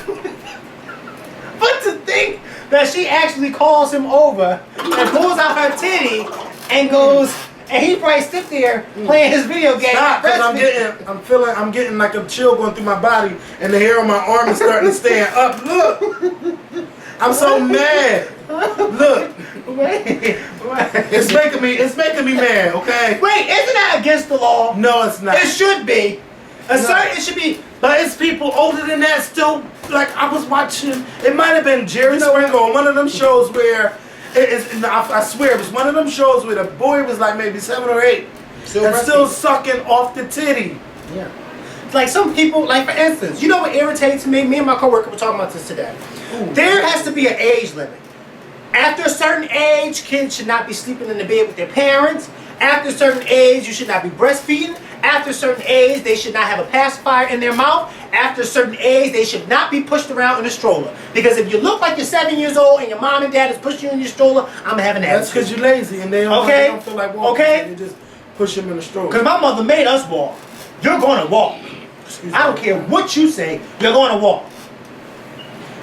But to think that she actually calls him over and pulls out her titty and goes, and he probably sit there playing his video game. Stop, because I'm getting like a chill going through my body and the hair on my arm is starting to stand up. Look. I'm so mad. Look. Wait. It's making me mad, okay? Wait, isn't that against the law? No, it's not. It should be. It should be. But it's people older than that still, like I was watching, it might have been Jerry Springer on one of them shows where, I swear, it was one of them shows where the boy was like maybe 7 or 8 and still sucking off the titty. Yeah. Like some people, like for instance, you know what irritates me? Me and my coworker were talking about this today. Ooh. There has to be an age limit. After a certain age, kids should not be sleeping in the bed with their parents. After a certain age, you should not be breastfeeding. After a certain age, they should not have a pacifier in their mouth. After a certain age, they should not be pushed around in a stroller. Because if you look like you're 7 years old and your mom and dad is pushing you in your stroller, I'm having an attitude. That's because you're lazy and they don't feel like walking. Okay. They just push them in the stroller. Because my mother made us walk. You're going to walk. I don't care what you say, you're going to walk.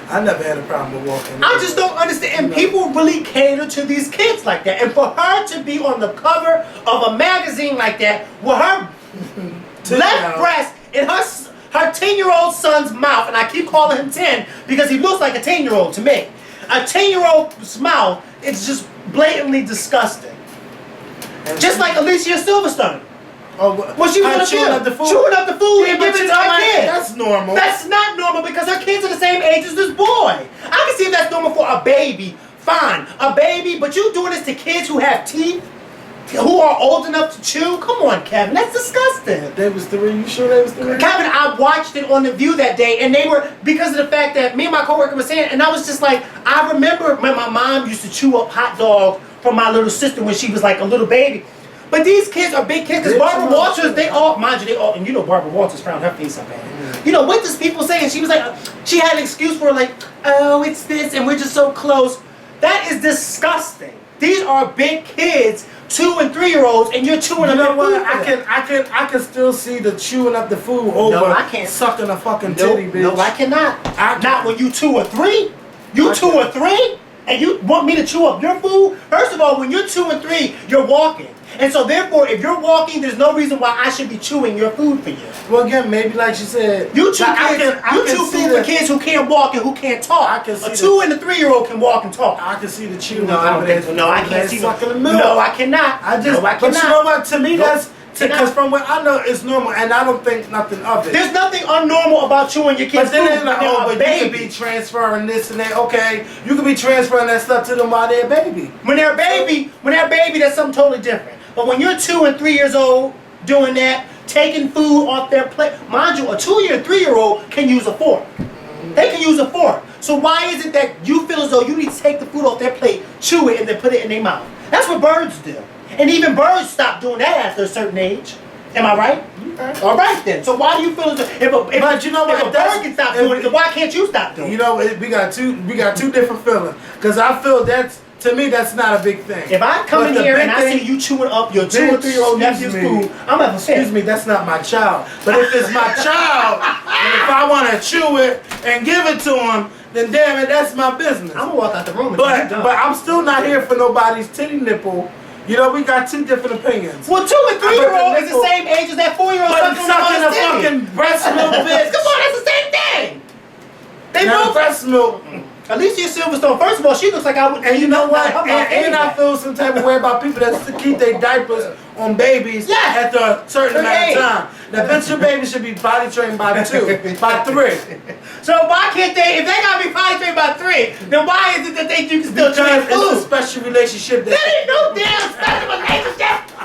I never had a problem with walking. I just don't understand. And people really cater to these kids like that. And for her to be on the cover of a magazine like that with her left breast in her 10-year-old son's mouth, and I keep calling him 10 because he looks like a 10-year-old to me. A 10-year-old's mouth is just blatantly disgusting. And just like Alicia Silverstone. Oh, well, she was chewing up the food. Chewing up the food and giving it to her kids. That's normal. That's not normal because her kids are the same age as this boy. I can see if that's normal for a baby. Fine, a baby, but you doing this to kids who have teeth, who are old enough to chew? Come on, Kevin, that's disgusting. They was 3. You sure they was 3? Kevin, I watched it on The View that day, and they were, because of the fact that me and my coworker were saying, and I was just like, I remember when my mom used to chew up hot dogs from my little sister when she was like a little baby. But these kids are big kids, because Barbara Walters, they all, and you know Barbara Walters frowned her face up at it. You know, what does people say? And she was like, she had an excuse for like, oh, it's this, and we're just so close. That is disgusting. These are big kids, 2 and 3-year-olds, and you're chewing You up know their what? food. I can still see the chewing up the food over I can't. sucking a fucking titty, bitch. No, I cannot. I Not when you 2 or 3. You I 2 can. or 3, and you want me to chew up your food? First of all, when you're 2 and 3, you're walking. And so therefore, if you're walking, there's no reason why I should be chewing your food for you. Well, again, maybe like she said, You chew like, kids, I you can chew see food the- for kids who can't walk and who can't talk. I can see a 2 and a 3-year-old can walk and talk. I can see the chewing. No, I don't think so. No, I can't see sucking the no. milk. No, I cannot. I just, no, I but cannot. you know what? To me, Nope. that's because from what I know, it's normal, and I don't think nothing of it. There's nothing unnormal about chewing your kids' But then food they're like, when oh, they're a but you could be baby. transferring this and that. Okay, you could be transferring that stuff to them while they're a baby. When they're a baby, that's something totally different. But when you're 2 and 3 years old doing that, taking food off their plate, mind you, a 2 or 3-year-old can use a fork. They can use a fork. So why is it that you feel as though you need to take the food off their plate, chew it, and then put it in their mouth? That's what birds do. And even birds stop doing that after a certain age. Am I right? Okay. All right then. So why do you feel as though But you know what? if a bird can stop doing it, then why can't you stop doing it? You know, we got two different feelings. Because I feel to me, that's not a big thing. If I come But in the here big and I thing- see you chewing up your 2 or Bitch, 3-year-old excuse nephew's me. food, I'm gonna Excuse me, that's not my child. But if it's my child, and if I want to chew it and give it to him, then damn it, that's my business. I'm gonna walk out the room until you're But done. I'm still not here for nobody's titty nipple. You know, we got two different opinions. Well, 2 and 3-year-old is the same age as that 4-year-old But sucking sucking on a fucking breast milk, bitch. Come on, that's the same thing. They Now, both. breast milk. Alicia Silverstone. First of all, she looks like I would. And you know what? Her mouth And I anyway. feel some type of way about people that keep their diapers on babies Yeah. after a certain amount Hey. of time. Now, bitch, your baby should be body trained by 2, by 3. So why can't they? If they gotta be potty trained by 3, then why is it that you can still train Because it's a food? special relationship. That ain't no damn special relationship.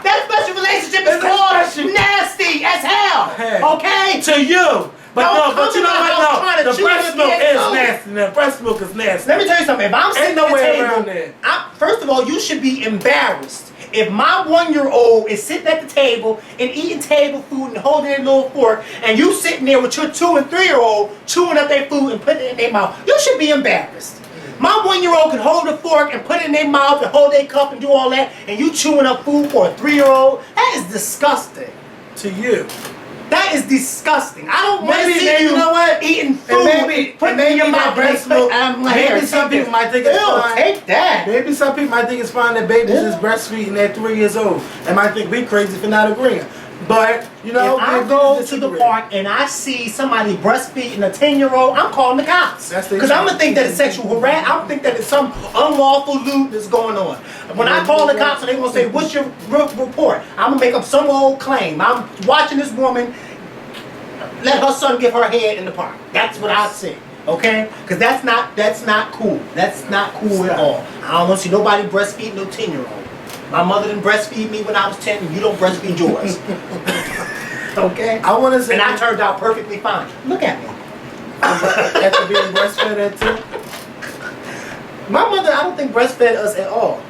That special relationship is It's a called special- nasty as hell. Hey. Okay. To you. But Don't no, but come you to know my house what? trying to No, the chew breast your milk kid's is food. nasty. The breast milk is nasty. Let me tell you something. If I'm sitting no at way the around table, that. first of all, you should be embarrassed. If my 1-year-old is sitting at the table and eating table food and holding their little fork, and you sitting there with your 2 and 3-year-old chewing up their food and putting it in their mouth, you should be embarrassed. My 1-year-old can hold a fork and put it in their mouth and hold their cup and do all that, and you chewing up food for a 3-year-old? That is disgusting. To you. That is disgusting. I don't want to Maybe, see you know what? eating And food, maybe putting it in your that mouth, breast and they milk. put- I'm like, Maybe here, some take people this. might think it's Ew, fine. take that. Maybe some people might think it's fine that babies is breastfeeding at 3 years old, and might think we crazy for not agreeing. But you know, If I we go to disagree. the park and I see somebody breastfeeding a 10-year-old, I'm calling the cops. That's the Because I'm issue. gonna think that it's sexual harassment. I'm gonna think that it's some unlawful loot that's going on. When I call the cops, they're gonna say, "What's your report?" I'm gonna make up some old claim. I'm watching this woman let her son give her head in the park. That's what I say. Okay? Because that's not cool. That's not cool at all. I don't want to see nobody breastfeed no 10-year-old. My mother didn't breastfeed me when I was 10, and you don't breastfeed yours. Okay? I want to say And I turned out perfectly fine. Look at me. after being breastfed at 2. My mother, I don't think breastfed us at all.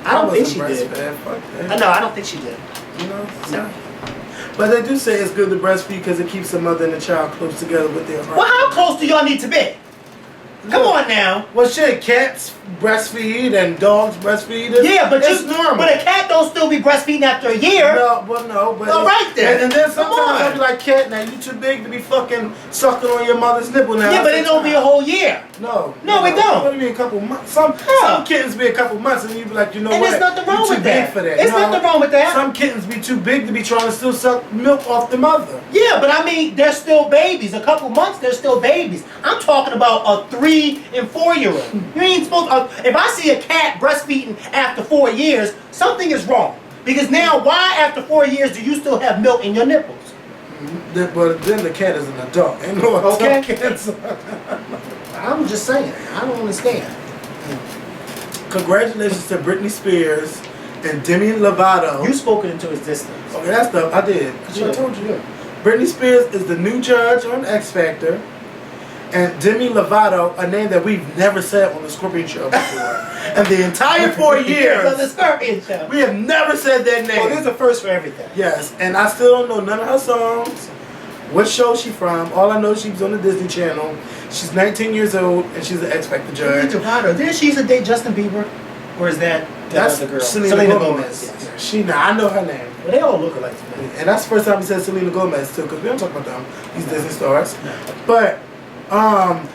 I don't think she wasn't did. breastfed. Fuck that. No, I don't think she did. You know? No. But they do say it's good to breastfeed because it keeps the mother and the child close together with their heart. Well, how close do y'all need to be? Come on now. Well, shit, cats breastfeed and dogs breastfeed. Yeah, but it's normal. But a cat don't still be breastfeeding after a year. No, well, no, but All right then. And then Come sometimes on. I'll be like, cat, now you too big to be fucking sucking on your mother's nipple now. Yeah, but it don't be a whole year. No. No, it don't. What do you mean a couple months? Some kittens be a couple months and you be like, you know And what? there's nothing wrong you too with big that. for that. There's No. nothing wrong with that. Some kittens be too big to be trying to still suck milk off the mother. Yeah, but I mean, they're still babies. A couple months, they're still babies. I'm talking about a 3 and 4-year-old. You ain't supposed if I see a cat breastfeeding after 4 years, something is wrong. Because now, why after 4 years do you still have milk in your nipples? But then the cat is an adult. Ain't no adult Okay. cats. I'm just saying. I don't understand. Congratulations to Britney Spears and Demi Lovato. You spoken into existence. Okay, that's the I did. I told you. Britney Spears is the new judge on X Factor, and Demi Lovato, a name that we've never said on the Scorpion Show before. And the entire 4 years, So the Scorpion Show. we have never said that name. Well, there's a first for everything. Yes, and I still don't know none of her songs. what show she from. All I know, she was on the Disney Channel. She's 19 years old, and she's an X Factor judge. Didn't she used to date Justin Bieber? Or is that That's other girl? Selena Gomez. Yes. She, I know her name. Well, they all look alike to me. And that's the first time we said Selena Gomez too, because we don't talk about them, these Disney stars. No. But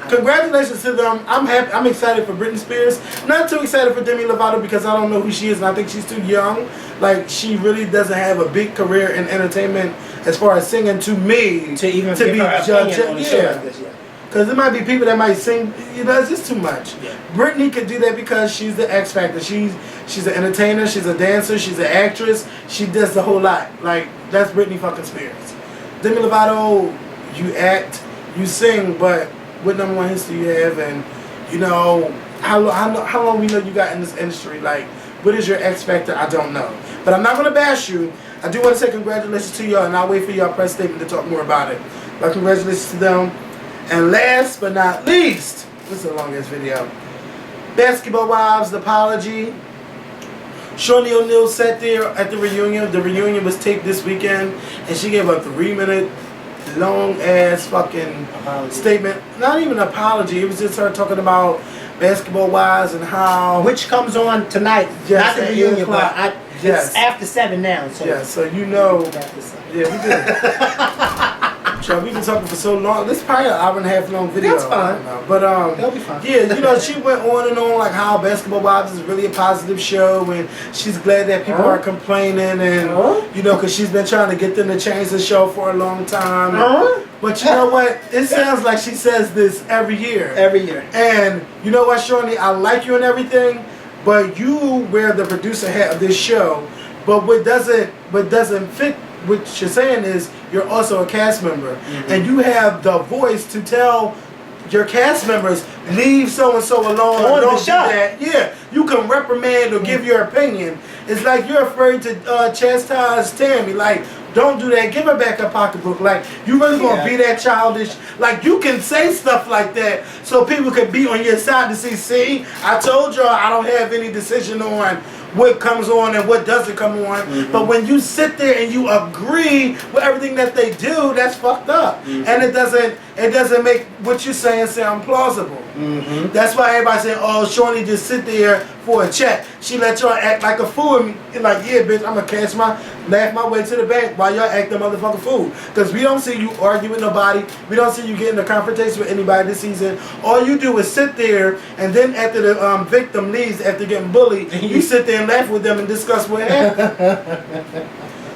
congratulations to them. I'm happy. I'm excited for Britney Spears. Not too excited for Demi Lovato because I don't know who she is, and I think she's too young. Like, she really doesn't have a big career in entertainment as far as singing to me To even to give be her judged. opinion on a show like this, yeah. Because there might be people that might sing, you know, it's just too much. Yeah. Britney could do that because she's the X Factor. She's an entertainer, she's a dancer, she's an actress. She does the whole lot. Like, that's Britney fucking Spears. Demi Lovato, you act, you sing, but what number one hits do you have? And, you know, how long we know you got in this industry? Like, what is your X Factor? I don't know. But I'm not going to bash you. I do want to say congratulations to y'all, and I'll wait for y'all press statement to talk more about it. But congratulations to them. And last but not least, this is a long ass video. Basketball Wives, the apology. Shawnee O'Neal sat there at the reunion. The reunion was taped this weekend, and she gave a 3-minute long ass fucking Apology. statement. Not even an apology. It was just her talking about Basketball Wives and how. Which comes on tonight. Yes, Not the at 8 reunion, o'clock. but Yes. it's after 7 now. So Yeah, so you know. After 7. Yeah, we did. So we've been talking for so long. This is probably an hour and a half long video. That's fine. I don't know. But That'll be fine. yeah, you know, she went on and on like how Basketball Wives is really a positive show, and she's glad that people are complaining, and you know, because she's been trying to get them to change the show for a long time. But you know what? It sounds like she says this every year. Every year. And you know what, Shawnee? I like you and everything, but you wear the producer hat of this show. But what doesn't fit what you're saying is you're also a cast member, and you have the voice to tell your cast members, leave so and so alone, or don't do that. Yeah, you can reprimand or give your opinion. It's like you're afraid to chastise Tammy. Like, don't do that. Give her back her pocketbook. Like, you really gonna be that childish? Like, you can say stuff like that so people can be on your side to see, I told y'all I don't have any decision on what comes on and what doesn't come on. But when you sit there and you agree with everything that they do, that's fucked up. And it doesn't make what you're saying sound plausible. That's why everybody saying, oh, Shawnee just sit there for a check. She let y'all act like a fool. And like, yeah, bitch, I'm gonna laugh my way to the bank while y'all act the motherfucking fool. Because we don't see you argue with nobody. We don't see you getting a confrontation with anybody this season. All you do is sit there, and then after the victim leaves after getting bullied, you sit there and laugh with them and discuss what happened.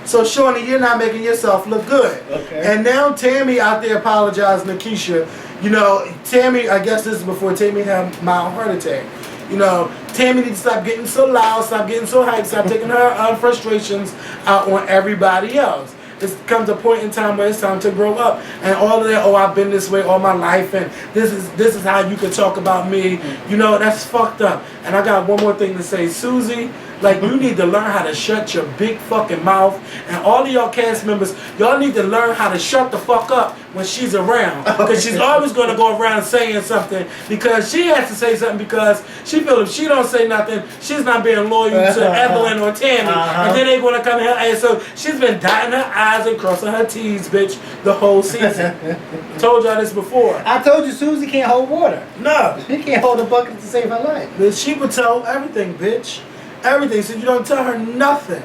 So, Shawnee, you're not making yourself look good. Okay. And now Tammy out there apologizing to Keisha. You know, Tammy, I guess this is before Tammy had a mild heart attack. You know, Tammy needs to stop getting so loud, stop getting so hyped, stop taking her frustrations out on everybody else. It comes a point in time where it's time to grow up, and all of that. Oh, I've been this way all my life, and this is how you can talk about me. You know, that's fucked up. And I got one more thing to say, Susie. Like, you need to learn how to shut your big fucking mouth, and all of y'all cast members, y'all need to learn how to shut the fuck up when she's around, because she's always going to go around saying something, because she has to say something, because she feels if she don't say nothing, she's not being loyal to Evelyn or Tammy, and then they going to come in her ass. So she's been dotting her I's and crossing her T's, bitch, the whole season. I told y'all this before. I told you Susie can't hold water. No. She can't hold a bucket to save her life. But she would tell everything, bitch. Everything. So you don't tell her nothing.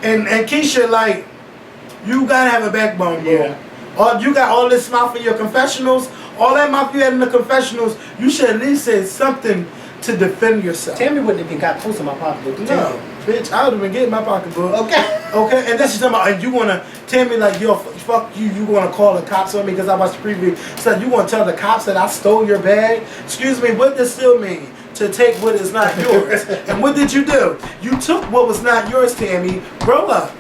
And Keisha, like, you gotta have a backbone, bro. Yeah. You got all this mouth in your confessionals. All that mouth you had in the confessionals, you should at least say something to defend yourself. Tammy wouldn't even got close to my pocketbook. No, bitch, I would have been getting my pocketbook. Okay. Okay, and this is talking about, and you wanna tell me like, yo, fuck you, you wanna call the cops on me because I watched the preview. So you wanna tell the cops that I stole your bag? Excuse me, what does still mean? To take what is not yours. And what did you do? You took what was not yours, Tammy. Grow up.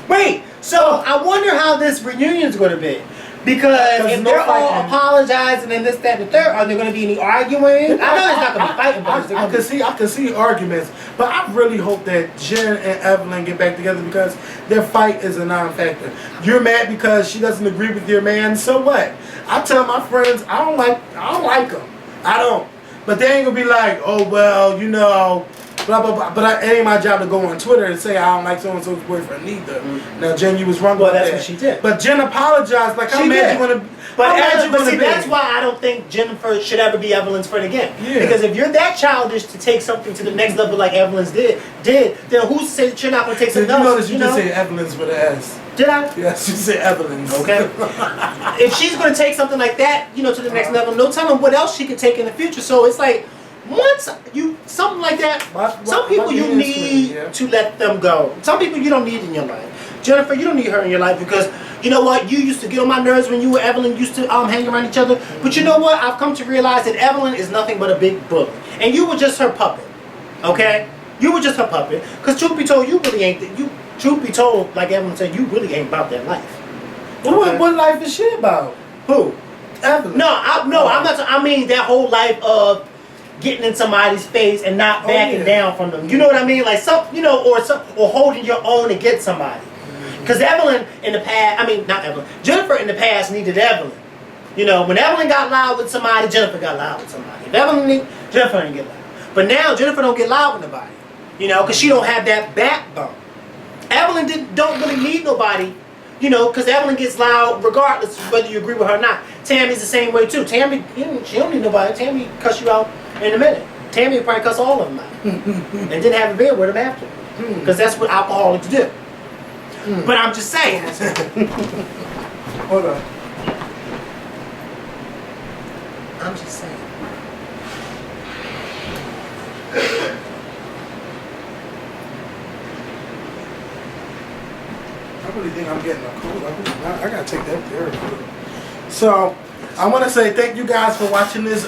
Wait, so I wonder how this reunion is going to be. Because if they're all apologizing and this, that, and the third, are there going to be any arguing? I know there's not going to be fighting, but I can see arguments. But I really hope that Jen and Evelyn get back together, because their fight is a non-factor. You're mad because she doesn't agree with your man. So what? I tell my friends I don't like them. I don't. But they ain't gonna be like, oh well, you know, blah blah blah. But it ain't my job to go on Twitter and say I don't like so and so's boyfriend either. Now Jen, you was wrong Well, about that's that. what she did. But Jen apologized. Like how She mad did. you want to? But, be? that's why I don't think Jennifer should ever be Evelyn's friend again. Yeah. Because if you're that childish to take something to the next level like Evelyn's did, then who's to say that you're not going to take Did something you else? notice you just say Evelyn's with an S? Did I? Yes, you said Evelyn's. Okay. If she's going to take something like that, to the next level, no telling what else she could take in the future. So it's like, once something like that, some people you need to let them go. Some people you don't need in your life. Jennifer, you don't need her in your life because you know what? You used to get on my nerves when you and Evelyn used to hang around each other. But you know what? I've come to realize that Evelyn is nothing but a big bully, and you were just her puppet. Okay? You were just her puppet. Because truth be told, you really ain't. Truth be told, like Evelyn said, you really ain't about that life. Okay. What life is she about? Who? Evelyn. No, I'm not. I mean that whole life of getting in somebody's face and not backing down from them. You know what I mean? Like or holding your own against somebody. Because Evelyn in the past, not Evelyn, Jennifer in the past needed Evelyn. When Evelyn got loud with somebody, Jennifer got loud with somebody. If Evelyn Jennifer didn't get loud. But now Jennifer don't get loud with nobody. Because she don't have that backbone. Evelyn don't really need nobody. Because Evelyn gets loud regardless of whether you agree with her or not. Tammy's the same way too. Tammy, she don't need nobody. Tammy cuss you out in a minute. Tammy will probably cuss all of them out. And then have a beer with them after. Because that's what alcoholics do. But I'm just saying. Hold on. I'm just saying. I really think I'm getting a cold. I gotta take that therapy. So, I want to say thank you guys for watching this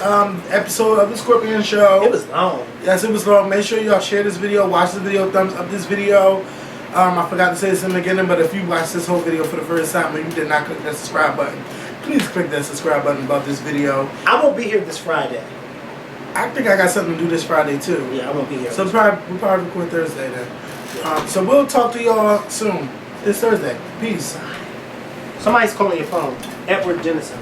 episode of the Scorpion Show. It was long. Yes, it was long. Make sure y'all share this video, watch the video, thumbs up this video. I forgot to say this in the beginning, but if you watch this whole video for the first time and you did not click that subscribe button, please click that subscribe button above this video. I won't be here this Friday. I think I got something to do this Friday too. Yeah, I won't be here. So we'll probably record Thursday then. So we'll talk to y'all soon. It's Thursday. Peace. Somebody's calling your phone. Edward Jennison.